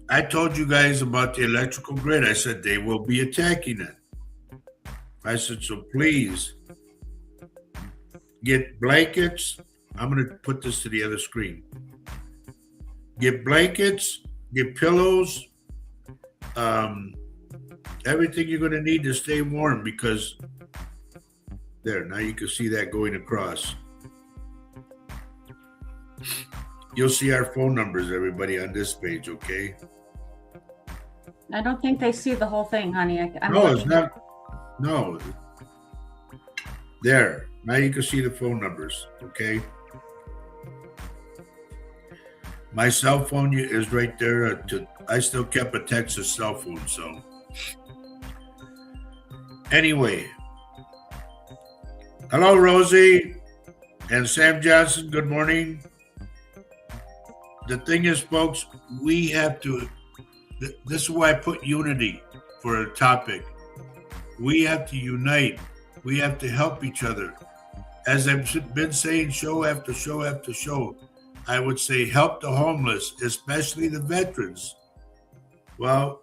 I told you guys about the electrical grid. I said they will be attacking it. I said, so please get blankets. I'm going to put this to the other screen. Get blankets, get pillows, everything you're going to need to stay warm, because there, now you can see that going across. You'll see our phone numbers, everybody, on this page, okay? I don't think they see the whole thing, honey. No, it's not. No. There. Now you can see the phone numbers, okay? My cell phone is right there. I still kept a Texas cell phone, so. Anyway. Hello, Rosie and Sam Johnson. Good morning. The thing is, folks, we have to, this is why I put unity for a topic. We have to unite. We have to help each other. As I've been saying show after show after show, I would say help the homeless, especially the veterans. Well,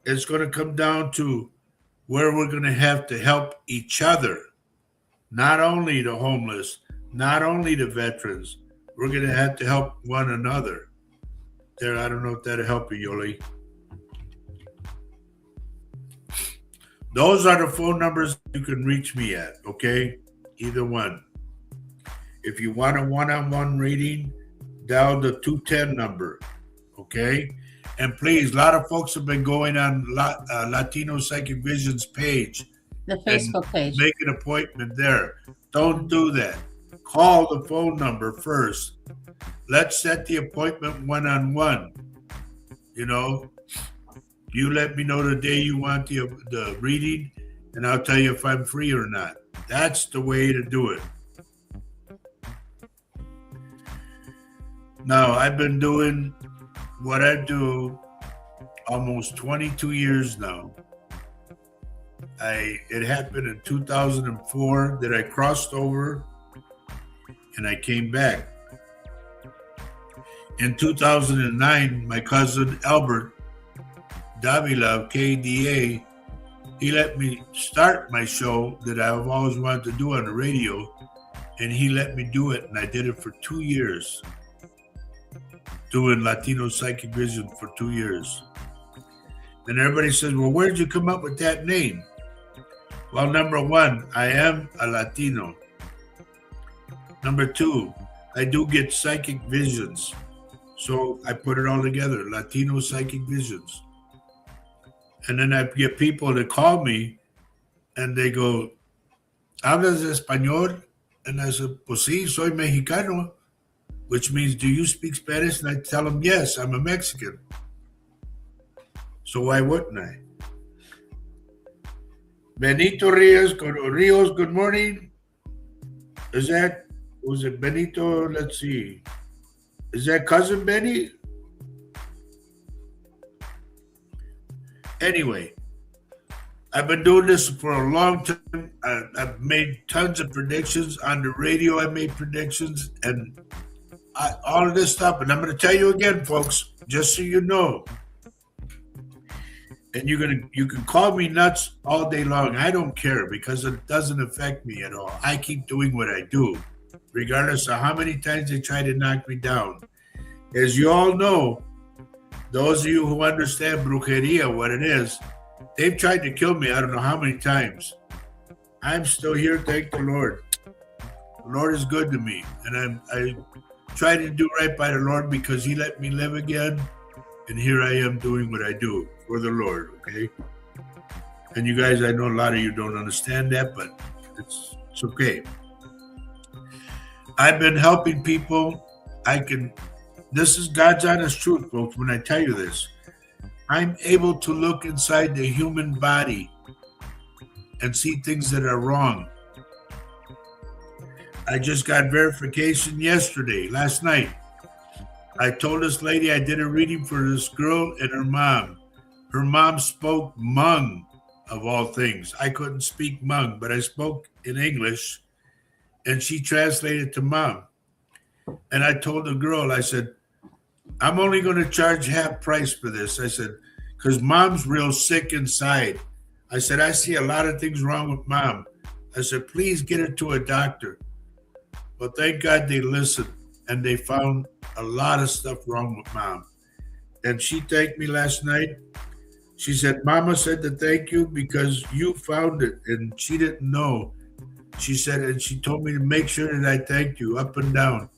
it's going to come down to where we're going to have to help each other. Not only the homeless, not only the veterans. We're going to have to help one another. There, I don't know if that'll help you, Yoli. Those are the phone numbers you can reach me at, okay? Either one. If you want a one-on-one reading, dial the 210 number, okay? And please, a lot of folks have been going on Latino Psychic Vision's page. The Facebook page. Make an appointment there. Don't do that. Call the phone number first. Let's set the appointment one-on-one. You know, you let me know the day you want the reading, and I'll tell you if I'm free or not. That's the way to do it. Now, I've been doing what I do almost 22 years now. It happened in 2004 that I crossed over and I came back. In 2009, my cousin Albert Davila of KDA, he let me start my show that I've always wanted to do on the radio, and he let me do it, and I did it for 2 years, doing Latino Psychic Vision for 2 years. And everybody says, well, where did you come up with that name? Well, number one, I am a Latino. Number two, I do get psychic visions. So I put it all together, Latino Psychic Visions. And then I get people that call me and they go, ¿hablas español? And I said, pues sí, soy mexicano. which means, do you speak Spanish? And I tell them, yes, I'm a Mexican. So why wouldn't I? Benito Rios, good morning. Was it Benito? Let's see. Is that cousin Benny? Anyway, I've been doing this for a long time. I've made tons of predictions on the radio. I made predictions and all of this stuff. And I'm going to tell you again, folks, just so you know. And you can call me nuts all day long. I don't care because it doesn't affect me at all. I keep doing what I do, regardless of how many times they try to knock me down. As you all know, those of you who understand brujeria, what it is, they've tried to kill me I don't know how many times. I'm still here, thank the Lord. The Lord is good to me. And I try to do right by the Lord because he let me live again. And here I am doing what I do for the Lord, okay? And you guys, I know a lot of you don't understand that, but it's okay. I've been helping people. This is God's honest truth, folks, when I tell you this. I'm able to look inside the human body and see things that are wrong. I just got verification last night. I told this lady I did a reading for this girl and her mom. Her mom spoke Hmong, of all things. I couldn't speak Hmong, but I spoke in English, and she translated to Mom. And I told the girl, I said, I'm only going to charge half price for this. I said, because Mom's real sick inside. I said, I see a lot of things wrong with Mom. I said, please get her to a doctor. Well, thank God they listened, and they found a lot of stuff wrong with Mom. And she thanked me last night. She said, Mama said to thank you because you found it, and she didn't know. She said, and she told me to make sure that I thanked you up and down.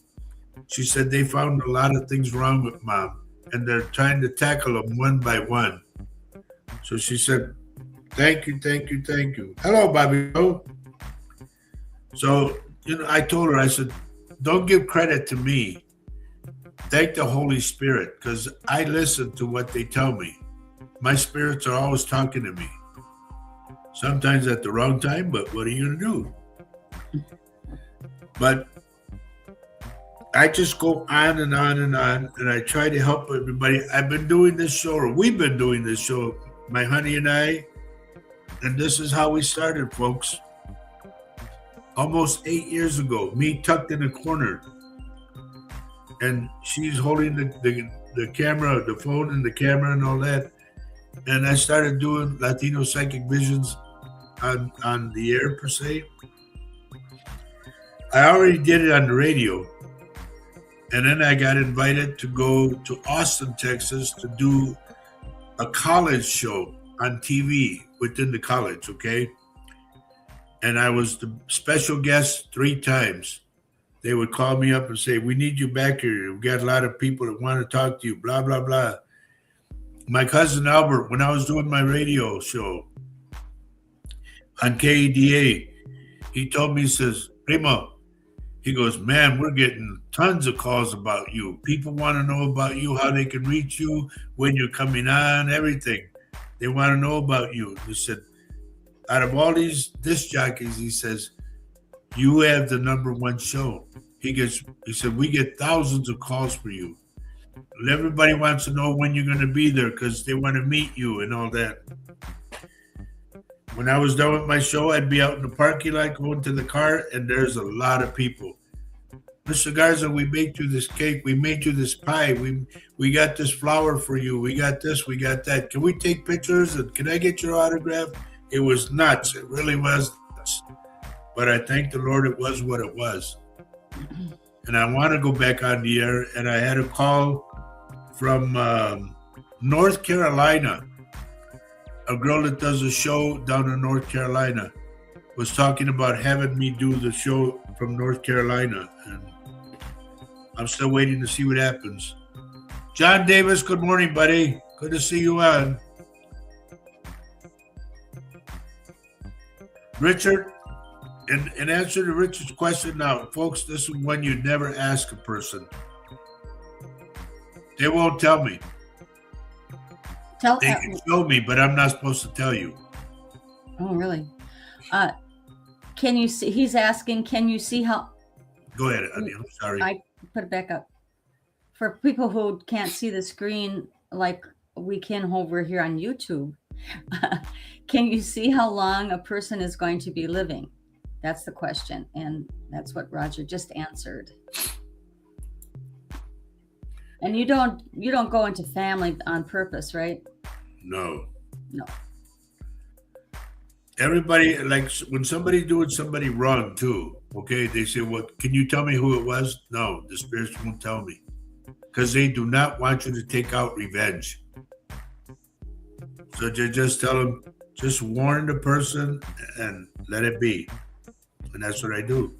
She said they found a lot of things wrong with Mom, and they're trying to tackle them one by one. So she said, thank you, thank you, thank you. Hello, Bobby. So, I told her, I said, don't give credit to me. Thank the Holy Spirit, because I listen to what they tell me. My spirits are always talking to me. Sometimes at the wrong time, but what are you going to do? But I just go on and on and on, and I try to help everybody. I've been doing this show, or we've been doing this show, my honey and I, and this is how we started, folks. Almost 8 years ago, me tucked in a corner, and she's holding the camera, the phone and the camera and all that. And I started doing Latino Psychic Visions on the air, per se. I already did it on the radio. And then I got invited to go to Austin, Texas to do a college show on TV within the college, okay? And I was the special guest 3 times. They would call me up and say, we need you back here. We've got a lot of people that want to talk to you, blah, blah, blah. My cousin Albert, when I was doing my radio show on KEDA, he told me, he says, Primo, he goes, man, we're getting tons of calls about you. People want to know about you, how they can reach you, when you're coming on, everything. They want to know about you. He said, out of all these disc jockeys, he says, you have the #1 show. He said, we get thousands of calls for you. And everybody wants to know when you're going to be there because they want to meet you and all that. When I was done with my show, I'd be out in the parking lot going to the car, and there's a lot of people. Mr. Garza, we made you this cake. We made you this pie. We got this flower for you. We got this. We got that. Can we take pictures? And can I get your autograph? It was nuts. It really was nuts. But I thank the Lord it was what it was. And I want to go back on the air. And I had a call from North Carolina. A girl that does a show down in North Carolina was talking about having me do the show from North Carolina. And I'm still waiting to see what happens. John Davis, good morning, buddy. Good to see you on. Richard, in answer to Richard's question now, folks, this is when you never ask a person. They won't tell me. Tell. They can show me, but I'm not supposed to tell you. Oh, really? Can you see? He's asking. Can you see how? Go ahead, honey. I'm sorry. I put it back up. For people who can't see the screen like we can over here on YouTube, can you see how long a person is going to be living? That's the question, and that's what Roger just answered. And you don't go into family on purpose, right? No. No. Everybody, like when somebody's doing somebody wrong too, okay, they say, "What? Can you tell me who it was?" No, the spirits won't tell me, because they do not want you to take out revenge. So just tell them, just warn the person and let it be, and that's what I do.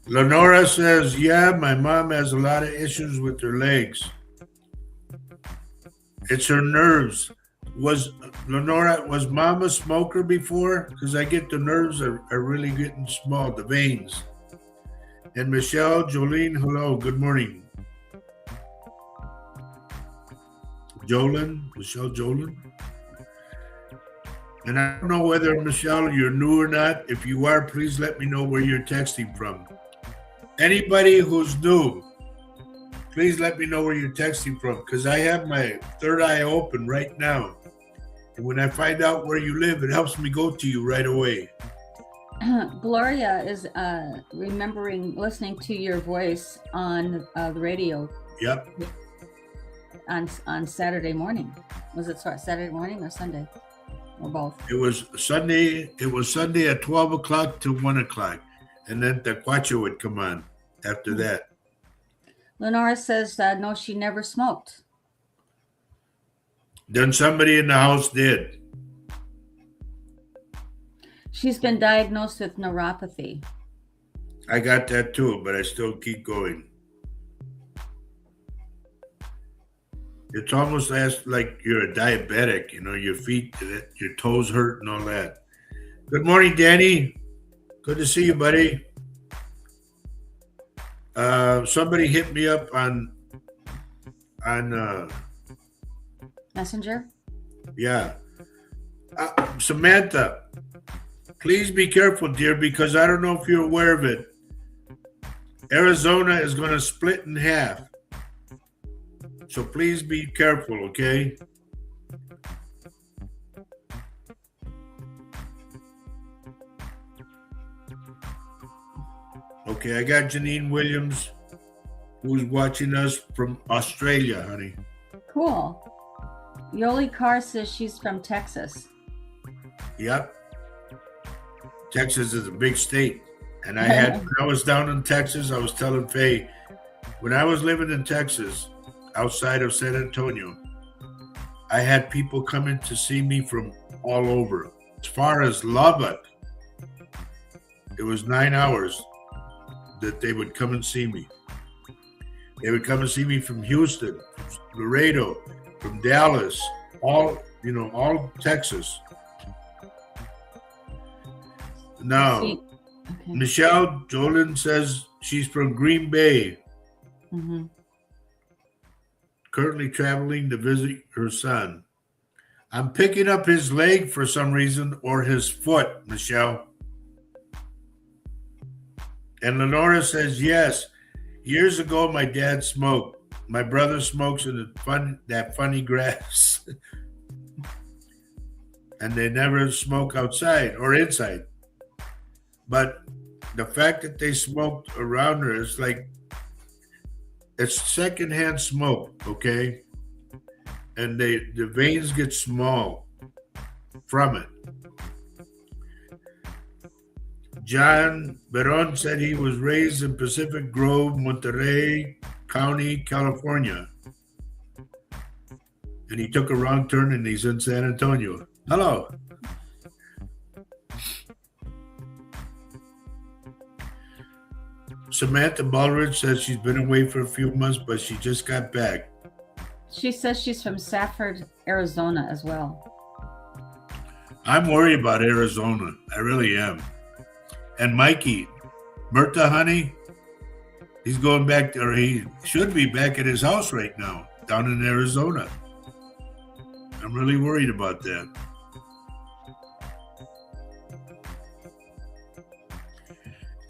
Lenora says, "Yeah, my mom has a lot of issues with her legs. It's her nerves." Was Mom a smoker before? Because I get the nerves are really getting small, the veins. And Michelle, Jolene, hello, good morning. Michelle Jolene. And I don't know whether, Michelle, you're new or not. If you are, please let me know where you're texting from. Anybody who's new, please let me know where you're texting from, because I have my third eye open right now. And when I find out where you live, it helps me go to you right away. Gloria is listening to your voice on the radio. Yep. On Saturday morning. Was it Saturday morning or Sunday? Or both? It was Sunday. It was Sunday at 12 o'clock to 1 o'clock. And then the Quacho would come on after that. Lenora says, no, she never smoked. Then somebody in the house did. She's been diagnosed with neuropathy. I got that too, but I still keep going. It's almost like you're a diabetic, your feet, your toes hurt and all that. Good morning, Danny. Good to see you, buddy. Somebody hit me up on Messenger? Yeah. Samantha, please be careful, dear, because I don't know if you're aware of it. Arizona is going to split in half. So please be careful, okay? Okay, I got Janine Williams, who's watching us from Australia, honey. Cool. Yoli Carr says she's from Texas. Yep. Texas is a big state. And when I was down in Texas, I was telling Faye, when I was living in Texas, outside of San Antonio, I had people coming to see me from all over. As far as Lubbock, it was 9 hours that they would come and see me. They would come and see me from Houston, from Laredo, from Dallas, all Texas. Now, Okay. Michelle Jolin says she's from Green Bay. Mm-hmm. Currently traveling to visit her son. I'm picking up his leg for some reason, or his foot, Michelle. And Lenora says, yes, years ago my dad smoked. My brother smokes in that funny grass. And they never smoke outside or inside. But the fact that they smoked around her is like, it's secondhand smoke, okay? And the veins get small from it. John Beron said he was raised in Pacific Grove, Monterey County, California. And he took a wrong turn and he's in San Antonio. Hello. Samantha Baldridge says she's been away for a few months, but she just got back. She says she's from Safford, Arizona as well. I'm worried about Arizona. I really am. And Mikey, Murta, honey, he's going back, or he should be back at his house right now, down in Arizona. I'm really worried about that.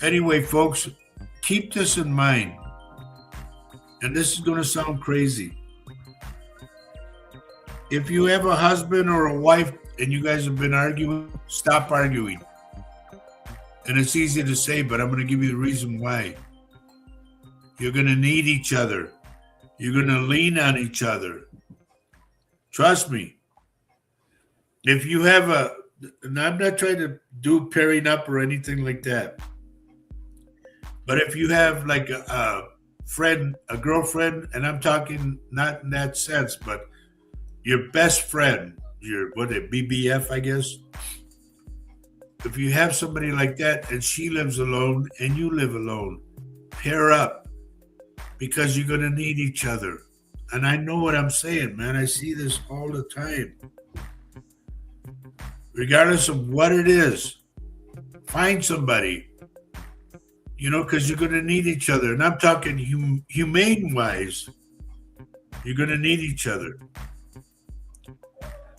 Anyway, folks, keep this in mind. And this is going to sound crazy. If you have a husband or a wife and you guys have been arguing, stop arguing. And it's easy to say, but I'm going to give you the reason why. You're going to need each other. You're going to lean on each other. Trust me. If you have and I'm not trying to do pairing up or anything like that, but if you have like a friend, a girlfriend, and I'm talking not in that sense, but your best friend, your BBF, I guess. If you have somebody like that and she lives alone and you live alone, pair up because you're going to need each other. And I know what I'm saying, man. I see this all the time. Regardless of what it is, find somebody, because you're going to need each other. And I'm talking humane-wise. You're going to need each other.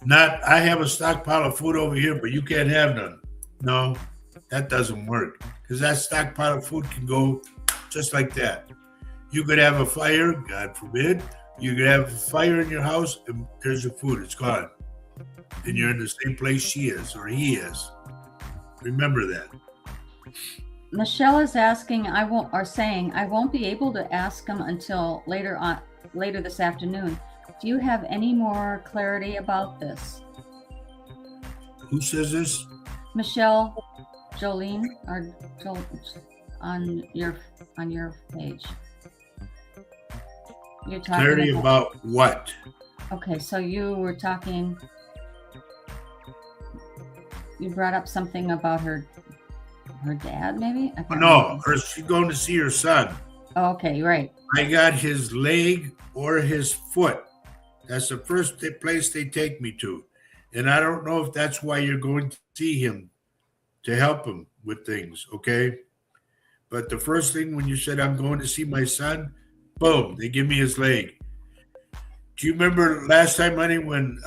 Not, I have a stockpile of food over here, but you can't have none. No, that doesn't work because that stockpile of food can go just like that. You could have a fire, God forbid. You could have a fire in your house and there's your food. It's gone. And you're in the same place she is or he is. Remember that. Michelle is asking, saying, I won't be able to ask him until later this afternoon. Do you have any more clarity about this? Who says this? Michelle, Jolene, or on your page. You're talking clarity about what? Okay, so you were talking. You brought up something about her dad, maybe? No, she's going to see her son. Oh, okay, right. I got his leg or his foot. That's the first place they take me to. And I don't know if that's why you're going to see him, to help him with things, okay? But the first thing when you said, I'm going to see my son, boom, they give me his leg. Do you remember last time, honey, when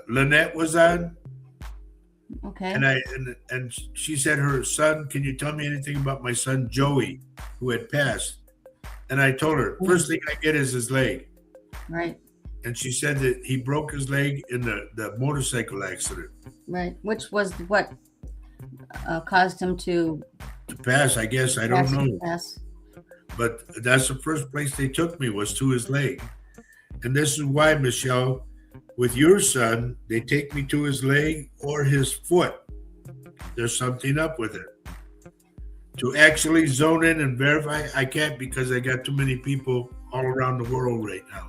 Lynette was on? Okay. And she said her son, can you tell me anything about my son Joey, who had passed? And I told her, first thing I get is his leg. Right. And she said that he broke his leg in the motorcycle accident. Right, which was what caused him to pass, I guess. I don't know. Pass. But that's the first place they took me, was to his leg. And this is why, Michelle, with your son, they take me to his leg or his foot. There's something up with it. To actually zone in and verify, I can't because I got too many people all around the world right now.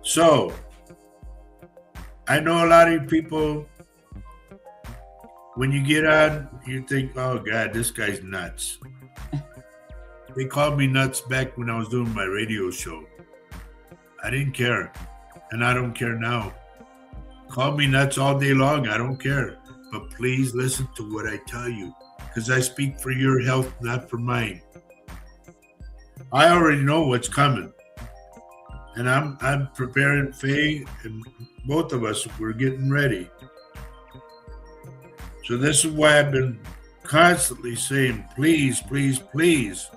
So, I know a lot of people, when you get on, you think, oh God, this guy's nuts. They called me nuts back when I was doing my radio show. I didn't care, and I don't care now. Call me nuts all day long, I don't care. But please listen to what I tell you, because I speak for your health, not for mine. I already know what's coming. And I'm preparing Faye, and both of us, we're getting ready. So this is why I've been constantly saying, please, please, please,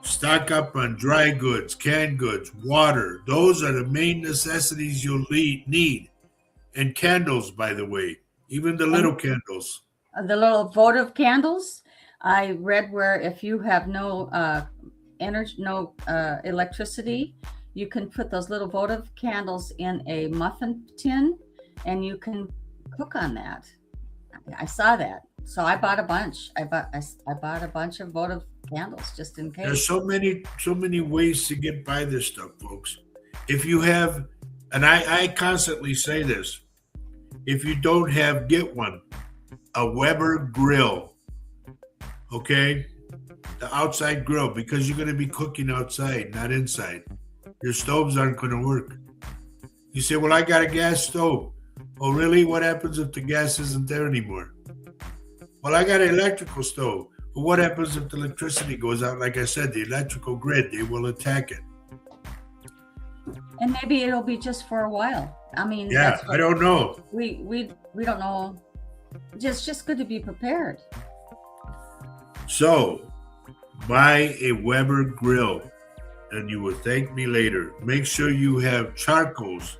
stock up on dry goods, canned goods, water. Those are the main necessities you'll need. And candles, by the way, even the little candles. The little votive candles. I read where if you have no electricity, you can put those little votive candles in a muffin tin, and you can cook on that. I saw that, so I bought a bunch. I bought a bunch of votive candles just in case. There's so many ways to get by this stuff, folks. If you have, and I constantly say this, if you don't have, get one, a Weber grill, okay? The outside grill, because you're going to be cooking outside, not inside. Your stoves aren't going to work. You say, well, I got a gas stove. Oh, really? What happens if the gas isn't there anymore? Well, I got an electrical stove. Well, what happens if the electricity goes out? Like I said, the electrical grid, they will attack it. And maybe it'll be just for a while. I mean, Yeah, that's what I don't know. we don't know. Just good to be prepared. So, buy a Weber grill and you will thank me later. Make sure you have charcoals.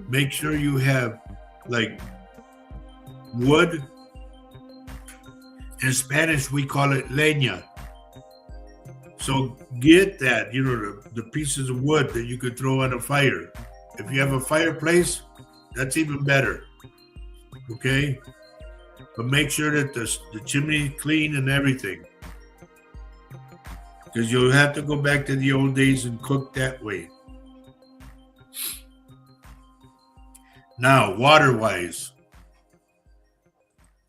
Make sure you have like wood. In Spanish, we call it leña. So get that, the pieces of wood that you could throw on a fire. If you have a fireplace, that's even better. Okay? But make sure that the chimney is clean and everything. Because you'll have to go back to the old days and cook that way. Now, water-wise,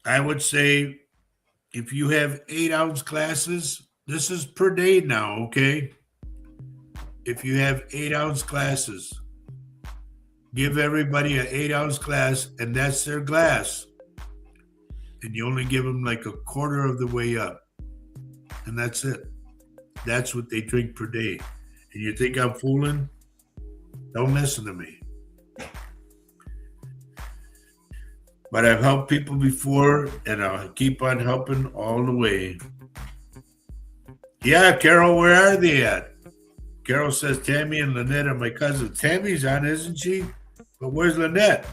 I would say if you have 8-ounce glasses, this is per day now, okay? If you have 8-ounce glasses, give everybody an 8-ounce glass, and that's their glass. And you only give them like a quarter of the way up. And that's it. That's what they drink per day. And you think I'm fooling? Don't listen to me. But I've helped people before, and I'll keep on helping all the way. Yeah, Carol, where are they at? Carol says Tammy and Lynette are my cousins. Tammy's on, isn't she? But where's Lynette?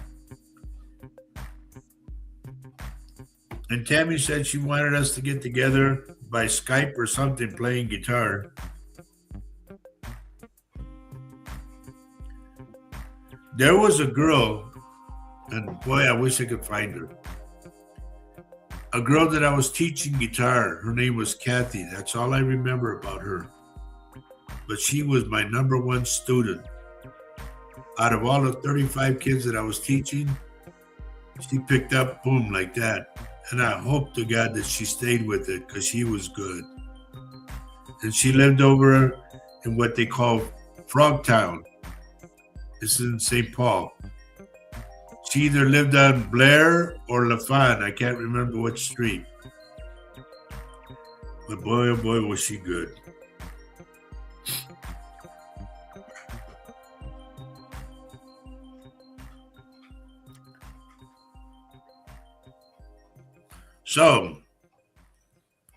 And Tammy said she wanted us to get together by Skype or something playing guitar. There was a girl, and boy, I wish I could find her. A girl that I was teaching guitar. Her name was Kathy. That's all I remember about her. But she was my number one student. Out of all the 35 kids that I was teaching, she picked up, boom, like that. And I hope to God that she stayed with it because she was good. And she lived over in what they call Frogtown. This is in St. Paul. She either lived on Blair or LaFon. I can't remember which street. But boy, oh boy, was she good. So,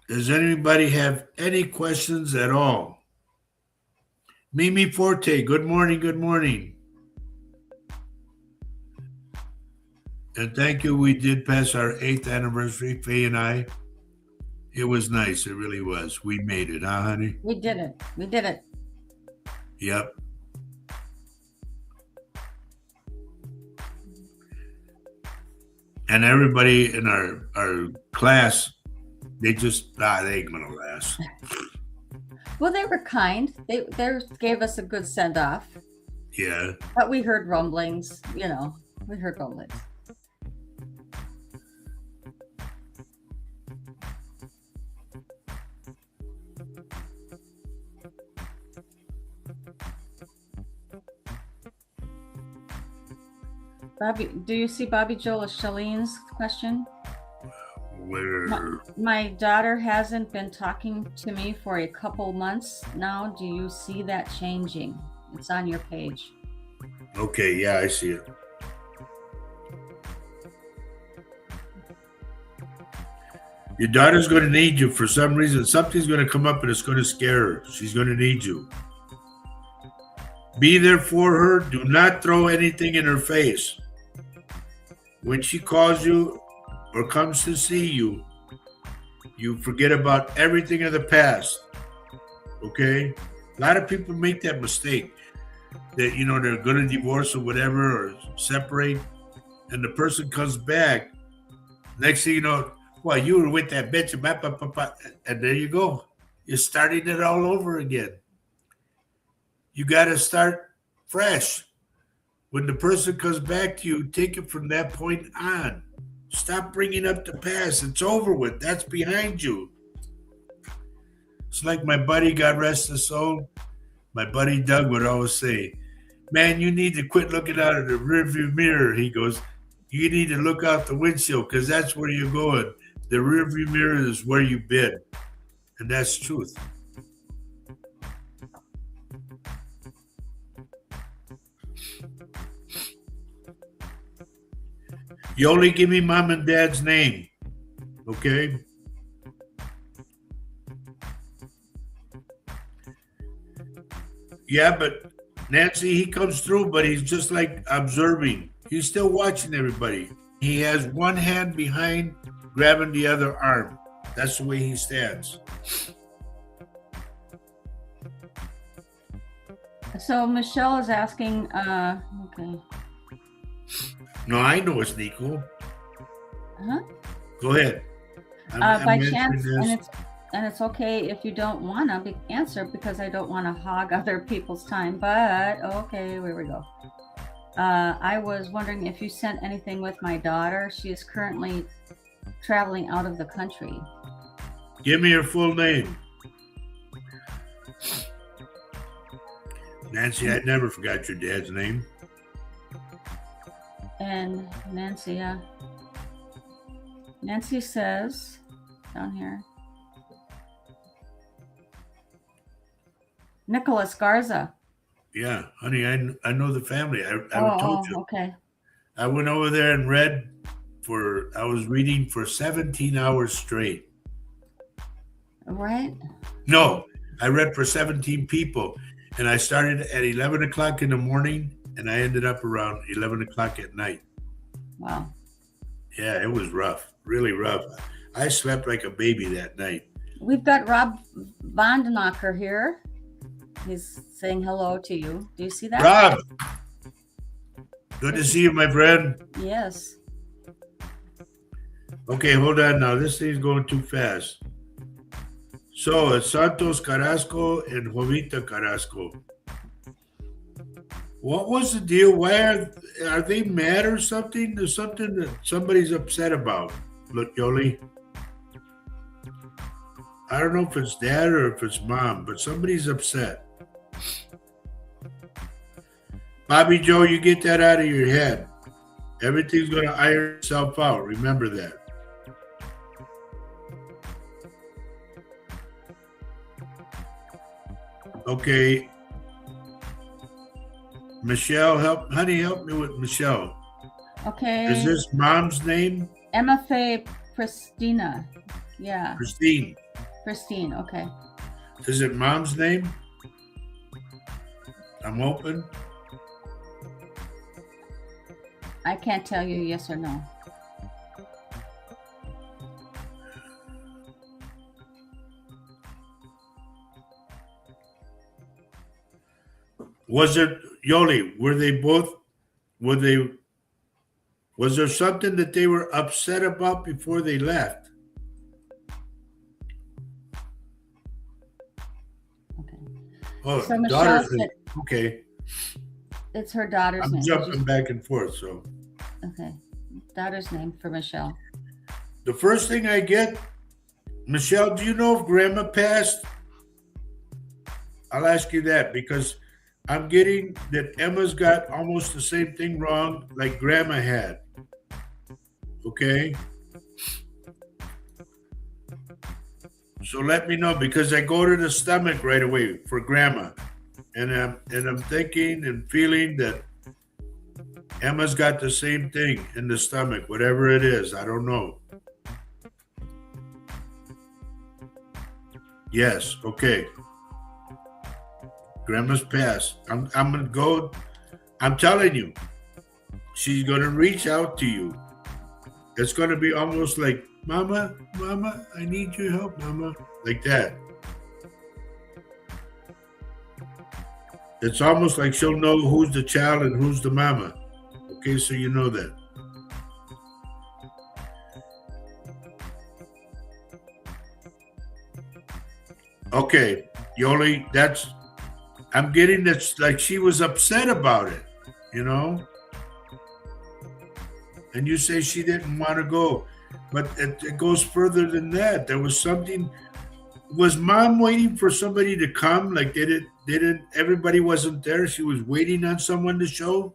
does anybody have any questions at all? Mimi Forte, good morning, good morning. And thank you. We did pass our 8th anniversary, Faye and I. It was nice. It really was. We made it, huh, honey? We did it. We did it. Yep. And everybody in our class, they just, they ain't gonna last. Well, they were kind. They gave us a good send off. Yeah. But we heard rumblings, we heard rumblings. Bobby, do you see Bobby Joel Shalene's question? Where? My daughter hasn't been talking to me for a couple months now. Do you see that changing? It's on your page. Okay, yeah, I see it. Your daughter's going to need you for some reason. Something's going to come up and it's going to scare her. She's going to need you. Be there for her. Do not throw anything in her face. When she calls you or comes to see you, you forget about everything of the past. Okay? A lot of people make that mistake that, they're going to divorce or whatever or separate, and the person comes back. Next thing you know, well, you were with that bitch, and there you go. You're starting it all over again. You got to start fresh. When the person comes back to you, take it from that point on. Stop bringing up the past. It's over with. That's behind you. It's like my buddy, God rest his soul, my buddy Doug would always say, man, you need to quit looking out of the rearview mirror. He goes, You need to look out the windshield because that's where you're going. The rearview mirror is where you've been. And that's truth. You only give me mom and dad's name. Okay? Yeah, but Nancy, he comes through, but he's just like observing. He's still watching everybody. He has one hand behind, grabbing the other arm. That's the way he stands. So Michelle is asking, okay. No, I know it's Nico. Huh? Go ahead. By chance, and it's okay if you don't want to answer because I don't want to hog other people's time, but okay, here we go. I was wondering if you sent anything with my daughter. She is currently traveling out of the country. Give me her full name. Nancy, I never forgot your dad's name. And Nancy says down here, Nicholas Garza. Yeah, honey, I know the family. I told you. Okay. I went over there and read I was reading for 17 hours straight. Right? No, I read for 17 people. And I started at 11 o'clock in the morning and I ended up around 11 o'clock at night. Wow. Yeah, it was rough, really rough. I slept like a baby that night. We've got Rob Vandenacker here. He's saying hello to you. Do you see that? Rob, good to see you, my friend. Yes. Okay, hold on now. This thing's going too fast. So it's Santos Carrasco and Jovita Carrasco. What was the deal? Why are they mad or something? There's something that somebody's upset about. Look, Yoli. I don't know if it's dad or if it's mom, but somebody's upset. Bobby Joe, you get that out of your head. Everything's going to iron itself out. Remember that. Okay. Michelle, help me with Michelle. Okay. Is this mom's name? Emma Faye Pristina. Yeah. Christine. Christine. Okay. Is it mom's name? I'm open. I can't tell you yes or no. Was it Yoli? Was there something that they were upset about before they left? Okay. Oh, So Michelle daughter's said name. Okay. it's her daughter's I'm name. jumping back and forth, so. Okay. Daughter's name for Michelle. The first thing I get, Michelle, do you know if grandma passed? I'll ask you that because I'm getting that Emma's got almost the same thing wrong like grandma had. Okay? So let me know because I go to the stomach right away for grandma. And I'm thinking and feeling that Emma's got the same thing in the stomach, whatever it is. I don't know. Yes, okay. Grandma's passed. I'm gonna go. I'm telling you, she's gonna reach out to you. It's gonna be almost like, Mama, I need your help, Mama, like that. It's almost like she'll know who's the child and who's the mama. Okay, so you know that. Okay, Yoli, I'm getting that's like she was upset about it, you know? And you say she didn't want to go, but it goes further than that. There was something. Was mom waiting for somebody to come? Like everybody wasn't there. She was waiting on someone to show.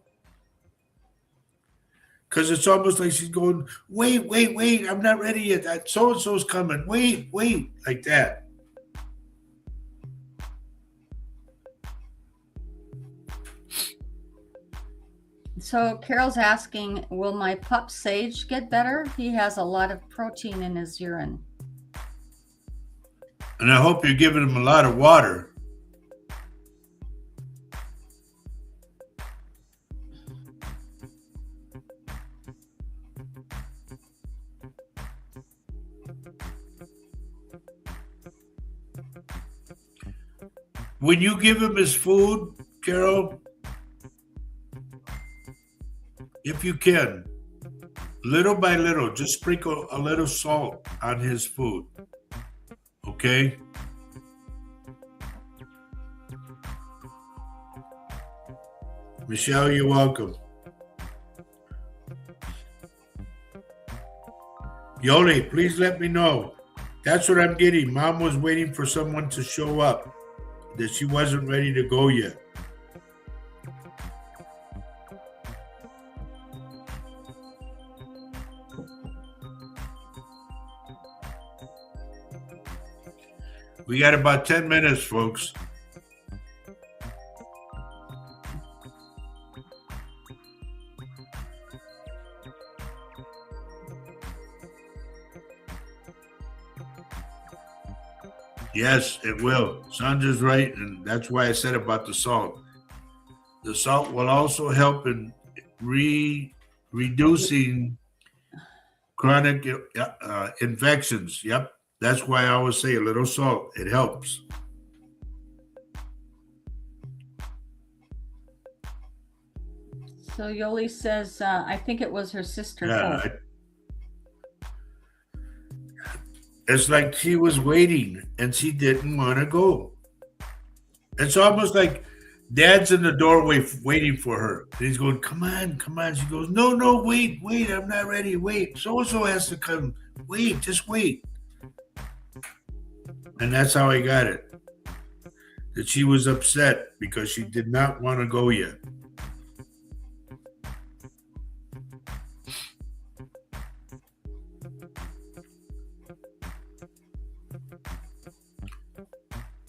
Because it's almost like she's going, wait, I'm not ready yet. So and so's coming. Wait, like that. So Carol's asking, will my pup Sage get better? He has a lot of protein in his urine. And I hope you're giving him a lot of water. When you give him his food, Carol, if you can, little by little, just sprinkle a little salt on his food. Okay? Michelle, you're welcome. Yoli, please let me know. That's what I'm getting. Mom was waiting for someone to show up, that she wasn't ready to go yet. We got about 10 minutes, folks. Yes, it will. Sandra's right, and that's why I said about the salt. The salt will also help in reducing chronic infections. Yep. That's why I always say a little salt. It helps. So Yoli says, I think it was her sister. Yeah. It's like she was waiting and she didn't want to go. It's almost like Dad's in the doorway waiting for her. And he's going, come on. She goes, no, wait, I'm not ready. Wait, so-and-so has to come. Wait, just wait. And that's how I got it. That she was upset because she did not want to go yet.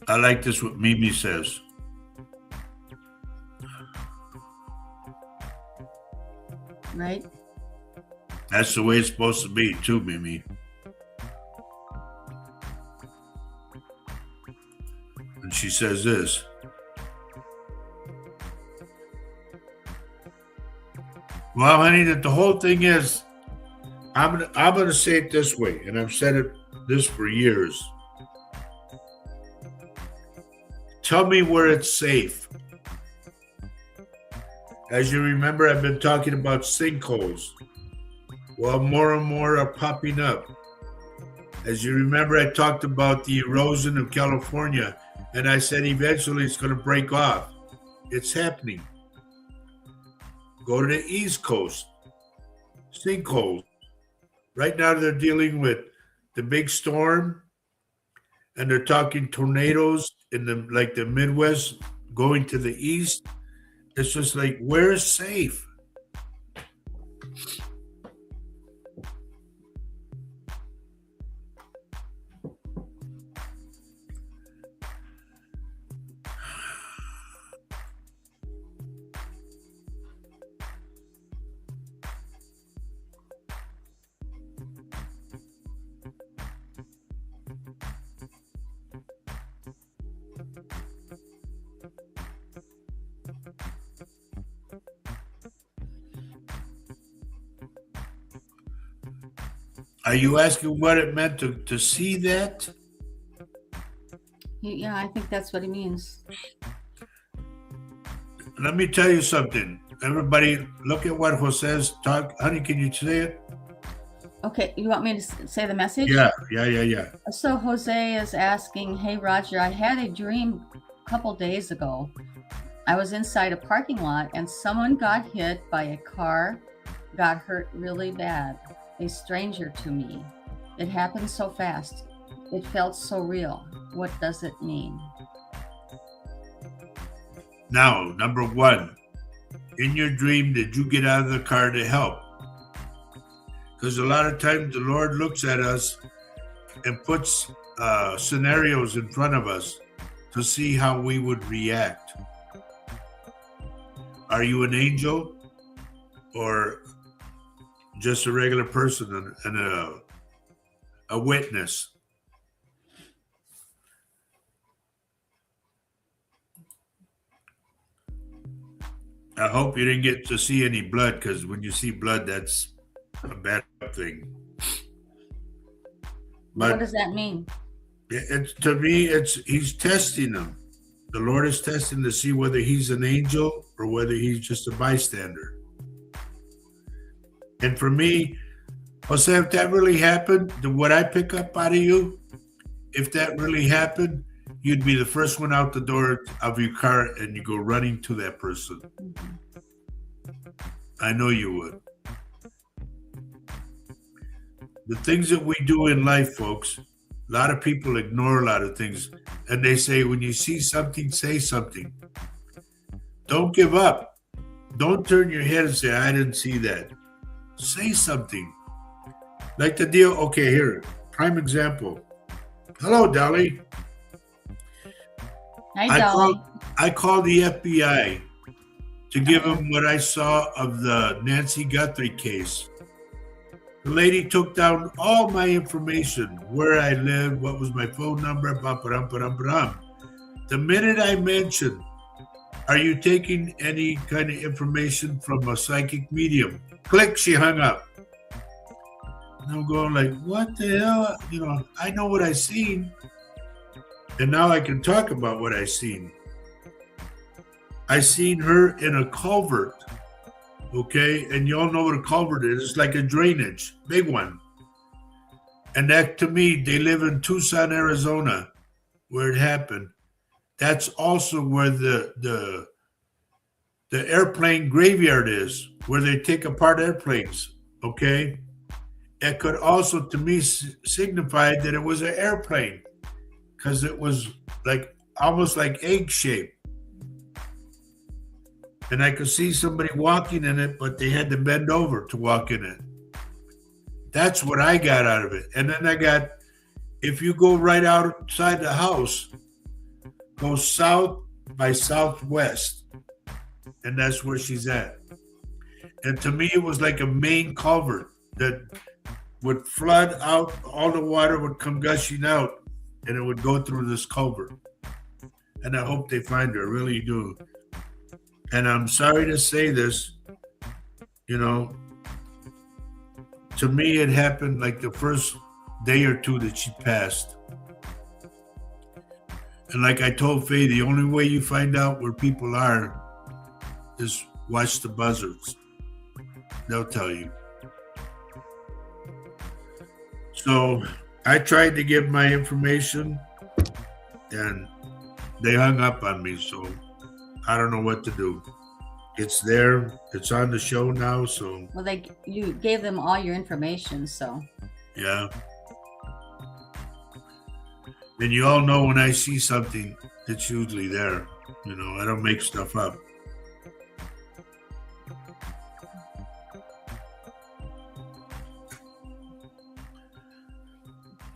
I like this, what Mimi says. Right? That's the way it's supposed to be, too, Mimi. And she says this. Well, honey, that the whole thing is, I'm gonna say it this way, and I've said it this for years. Tell me where it's safe. As you remember, I've been talking about sinkholes. Well, more and more are popping up. As you remember, I talked about the erosion of California, and I said eventually it's going to break off. It's happening. Go to the East Coast. Sinkholes. Right now they're dealing with the big storm, and they're talking tornadoes in the Midwest going to the east. It's just like, where is safe? Are you asking what it meant to see that? Yeah, I think that's what he means. Let me tell you something. Everybody, look at what Jose's talk. Honey, can you say it? Okay, you want me to say the message? Yeah. So Jose is asking, hey, Roger, I had a dream a couple days ago. I was inside a parking lot and someone got hit by a car, got hurt really bad. A stranger to me. It happened so fast. It felt so real. What does it mean? Now, Number one, in your dream, did you get out of the car to help? Because a lot of times the Lord looks at us and puts scenarios in front of us to see how we would react. Are you an angel or just a regular person and a witness? I hope you didn't get to see any blood, because when you see blood, that's a bad thing. What But does that mean? to me, he's testing them. The Lord is testing to see whether he's an angel or whether he's just a bystander. And for me, Jose, if that really happened, what I pick up out of you, if that really happened, you'd be the first one out the door of your car and you go running to that person. Mhm. I know you would. The things that we do in life, folks, a lot of people ignore a lot of things. And they say, when you see something, say something. Don't give up. Don't turn your head and say, I didn't see that. Say something. Like the deal, okay, here, prime example. Hello, Dolly. Hi, Dolly. I called the FBI to give them what I saw of the Nancy Guthrie case. The lady took down all my information, where I lived, what was my phone number, ba-ba-dum. The minute I mentioned, are you taking any kind of information from a psychic medium? Click, she hung up. And I'm going like, what the hell? You know, I know what I seen. And now I can talk about what I seen. I seen her in a culvert. Okay, and you all know what a culvert is. It's like a drainage, big one. And that, to me, they live in Tucson, Arizona, where it happened. That's also where the airplane graveyard is, where they take apart airplanes. Okay, it could also, to me, signify that it was an airplane, because it was like almost like egg shaped. And I could see somebody walking in it, but they had to bend over to walk in it. That's what I got out of it. And then I got, if you go right outside the house, go south by southwest, and that's where she's at. And to me, it was like a main culvert that would flood out, all the water would come gushing out, and it would go through this culvert. And I hope they find her, I really do. And I'm sorry to say this, you know, to me it happened like the first day or two that she passed. And like I told Faye, the only way you find out where people are is watch the buzzards. They'll tell you. So I tried to give my information and they hung up on me, so I don't know what to do. It's there. It's on the show now, so Well, you gave them all your information, so yeah. And you all know when I see something, it's usually there. You know, I don't make stuff up.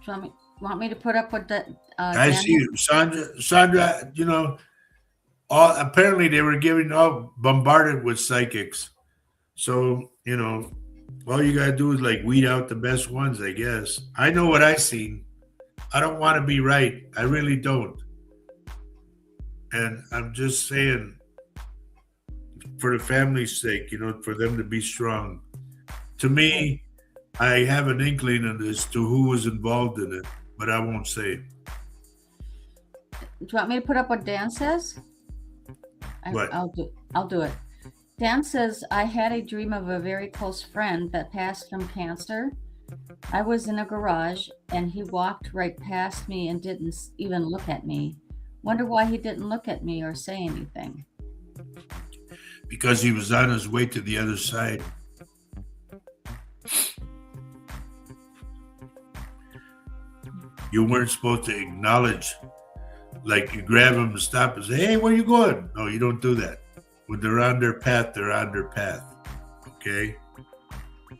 do you want me to put up with that? I see you. Sandra, you know, apparently they were bombarded with psychics. So, you know, all you got to do is like weed out the best ones, I guess. I know what I seen. I don't want to be right. I really don't. And I'm just saying, for the family's sake, you know, for them to be strong. To me, I have an inkling as to who was involved in it, but I won't say. Do you want me to put up what Dan says? What? I'll do it. Dan says, I had a dream of a very close friend that passed from cancer. I was in a garage and he walked right past me and didn't even look at me. Wonder why he didn't look at me or say anything. Because he was on his way to the other side. You weren't supposed to acknowledge, like you grab them and stop and say, hey, where you going? No, you don't do that. When they're on their path, they're on their path. Okay?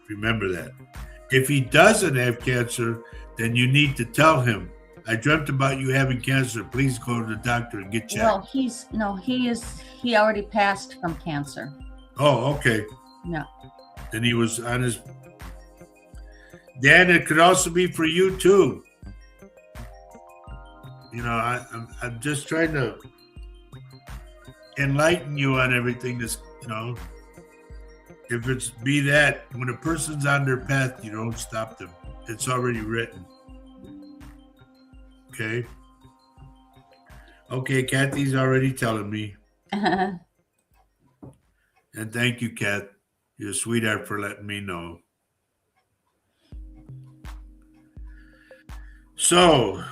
Remember that. If he doesn't have cancer, then you need to tell him, I dreamt about you having cancer. Please go to the doctor and get checked. Well, he already passed from cancer. Oh, okay. No. Then he was on his. Dan, it could also be for you too. You know, I'm just trying to enlighten you on everything. This, you know, if it's be that when a person's on their path, you don't stop them. It's already written. Okay. Okay, Kathy's already telling me. And thank you, Kath. You're a sweetheart for letting me know. So,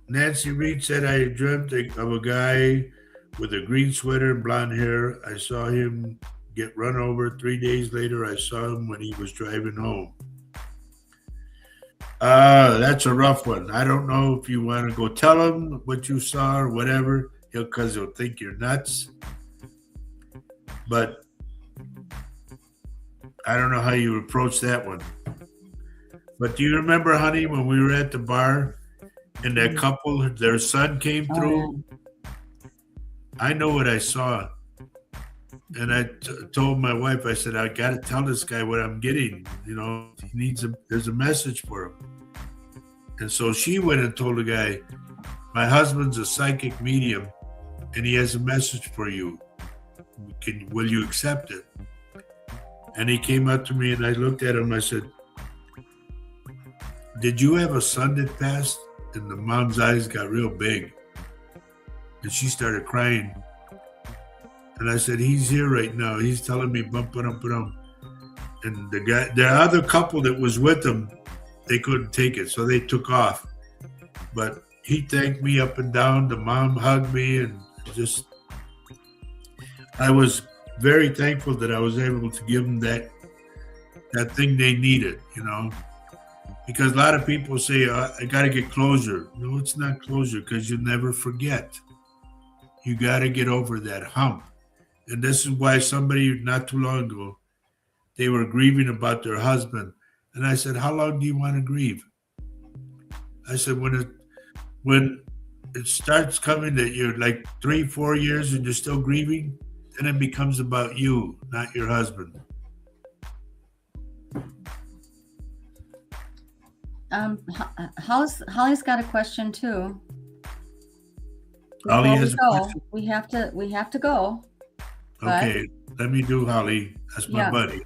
Nancy Reed said, I dreamt of a guy with a green sweater and blonde hair. I saw him get run over. 3 days later, I saw him when he was driving home. That's a rough one. I don't know if you want to go tell him what you saw or whatever, because he'll think you're nuts. But I don't know how you approach that one. But do you remember, honey, when we were at the bar and that couple, their son came through? I know what I saw. And I told my wife, I said, I got to tell this guy what I'm getting. You know, he needs there's a message for him. And so she went and told the guy, my husband's a psychic medium and he has a message for you. Will you accept it? And he came up to me and I looked at him. I said, did you have a son that passed? And the mom's eyes got real big. And she started crying. And I said, he's here right now. He's telling me bump. And the other couple that was with him, they couldn't take it. So they took off. But he thanked me up and down. The mom hugged me and just, I was very thankful that I was able to give them that thing they needed, you know. Because a lot of people say, I got to get closure. No, it's not closure because you'll never forget. You got to get over that hump. And this is why somebody not too long ago, they were grieving about their husband. And I said, how long do you want to grieve? I said, when it starts coming that you're like 3-4 years and you're still grieving, then it becomes about you, not your husband. Holly's got a question too. Holly Before has we a go, question? we have to go. Okay, let me do Holly. That's my buddy.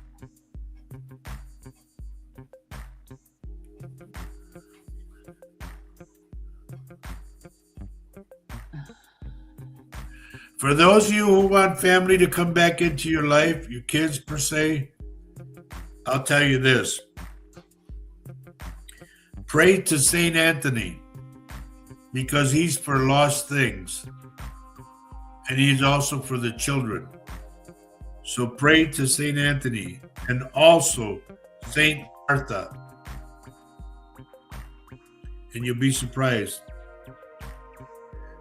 For those of you who want family to come back into your life, your kids per se, I'll tell you this. Pray to St. Anthony because he's for lost things. And he's also for the children. So pray to St. Anthony and also St. Martha. And you'll be surprised.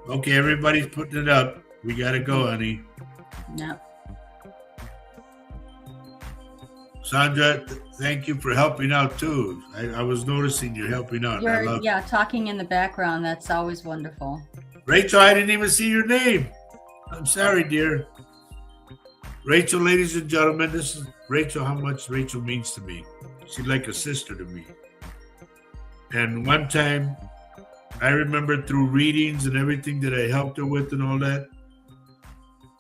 Okay, everybody's putting it up. We got to go, honey. No. Sandra, thank you for helping out too. I was noticing you're helping out. You're talking in the background. That's always wonderful. Rachel, I didn't even see your name. I'm sorry, dear. Rachel, ladies and gentlemen, this is Rachel, how much Rachel means to me. She's like a sister to me. And one time, I remember through readings and everything that I helped her with and all that,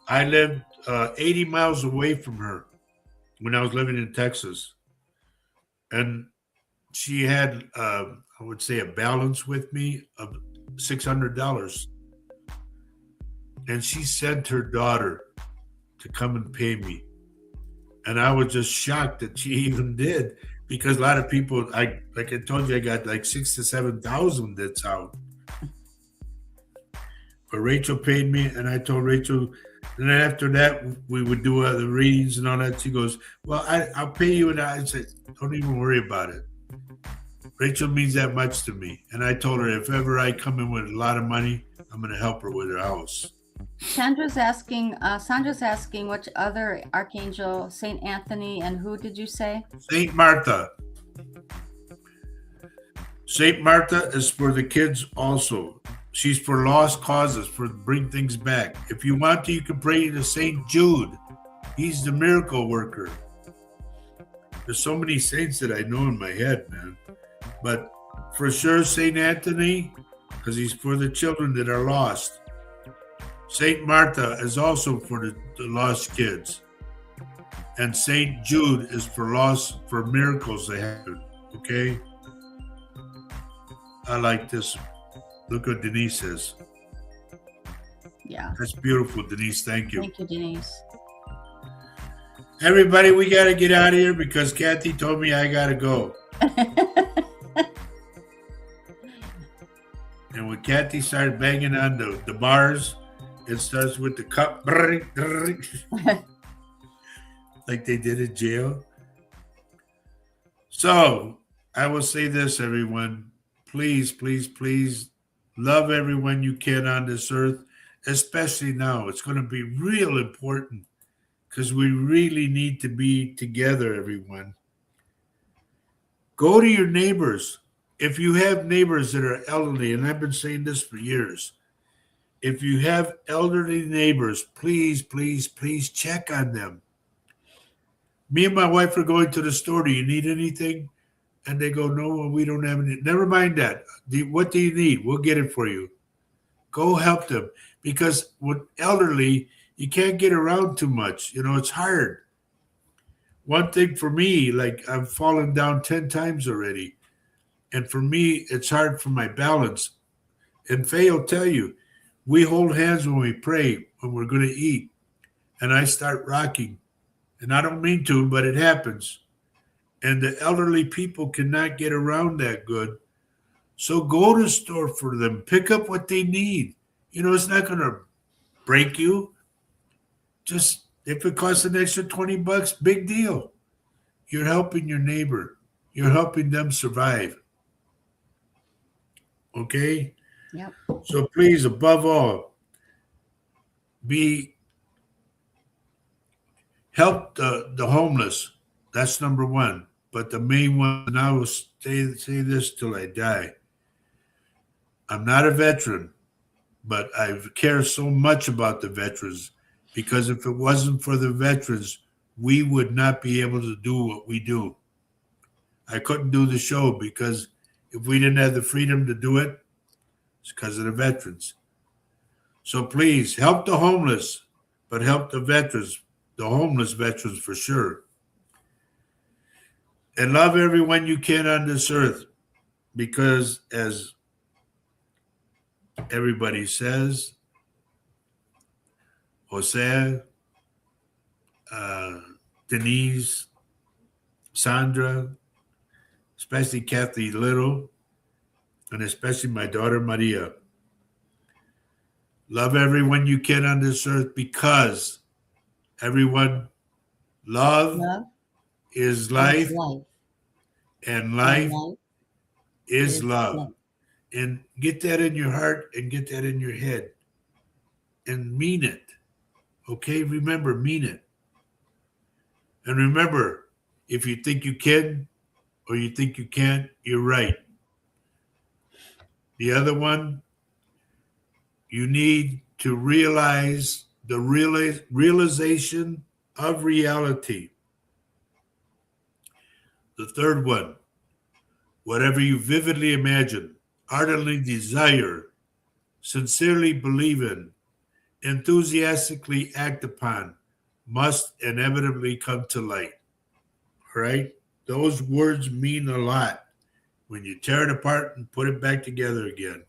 I lived 80 miles away from her when I was living in Texas. And she had, I would say, a balance with me of $600. And she sent her daughter to come and pay me. And I was just shocked that she even did, because a lot of people, like I told you, I got like 6,000 to 7,000 that's out. But Rachel paid me, and I told Rachel, and then after that, we would do other readings and all that. She goes, well, I'll pay you. And I said, don't even worry about it. Rachel means that much to me. And I told her, if ever I come in with a lot of money, I'm going to help her with her house. Sandra's asking which other archangel, Saint Anthony, and who did you say? Saint Martha. Saint Martha is for the kids also. She's for lost causes, for bring things back. If you want to, you can pray to Saint Jude. He's the miracle worker. There's so many saints that I know in my head, man. But for sure, Saint Anthony, because he's for the children that are lost. Saint Martha is also for the lost kids. And Saint Jude is for miracles that happen. Okay? I like this. Look what Denise says. Yeah. That's beautiful, Denise. Thank you. Thank you, Denise. Everybody, we got to get out of here because Kathy told me I got to go. And when Kathy started banging on the bars, it starts with the cup. Like they did in jail. So I will say this, everyone. Please, please, please love everyone you can on this earth, especially now. It's going to be real important because we really need to be together, everyone. Go to your neighbors. If you have neighbors that are elderly, and I've been saying this for years, if you have elderly neighbors, please, please, please check on them. Me and my wife are going to the store. Do you need anything? And they go, no, we don't have any. Never mind that. What do you need? We'll get it for you. Go help them. Because with elderly, you can't get around too much. You know, it's hard. One thing for me, like I've fallen down 10 times already. And for me, it's hard for my balance. And Faye will tell you, we hold hands when we pray, when we're going to eat. And I start rocking. And I don't mean to, but it happens. And the elderly people cannot get around that good. So go to the store for them. Pick up what they need. You know, it's not going to break you. Just if it costs an extra $20, big deal. You're helping your neighbor. You're helping them survive. Okay? Yep. So please, above all, help the homeless. That's number one. But the main one, and I will say this till I die. I'm not a veteran, but I care so much about the veterans because if it wasn't for the veterans, we would not be able to do what we do. I couldn't do the show because if we didn't have the freedom to do it, it's because of the veterans. So please help the homeless, but help the veterans, the homeless veterans for sure. And love everyone you can on this earth because as everybody says, Jose, Denise, Sandra, especially Kathy Little, and especially my daughter Maria. Love everyone you can on this earth because everyone, love is life, and life is love. And get that in your heart and get that in your head and mean it. Okay? Remember, mean it. And remember, if you think you can or you think you can't, you're right. The other one, you need to realize the realization of reality. The third one, whatever you vividly imagine, ardently desire, sincerely believe in, enthusiastically act upon, must inevitably come to light. All right? Those words mean a lot when you tear it apart and put it back together again.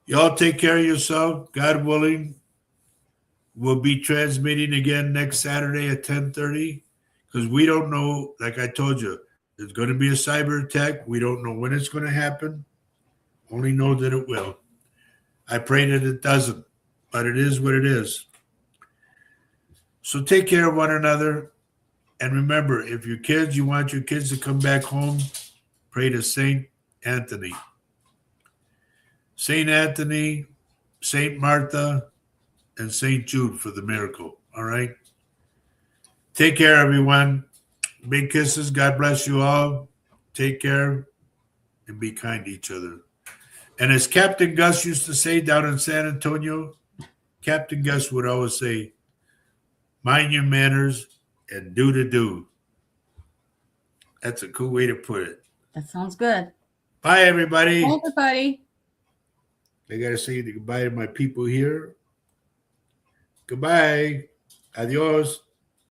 Y'all take care of yourself. God willing, we'll be transmitting again next Saturday at 10:30 because we don't know, like I told you, there's going to be a cyber attack. We don't know when it's going to happen. Only know that it will. I pray that it doesn't, but it is what it is. So take care of one another. And remember, if you want your kids to come back home, pray to Saint Anthony. Saint Anthony, Saint Martha, and Saint Jude for the miracle. All right? Take care, everyone. Big kisses. God bless you all. Take care. and be kind to each other. And as Captain Gus used to say down in San Antonio, Captain Gus would always say, mind your manners and do to do. That's a cool way to put it. That sounds good. Bye, everybody. Bye, everybody. I got to say goodbye to my people here. Goodbye. Adios.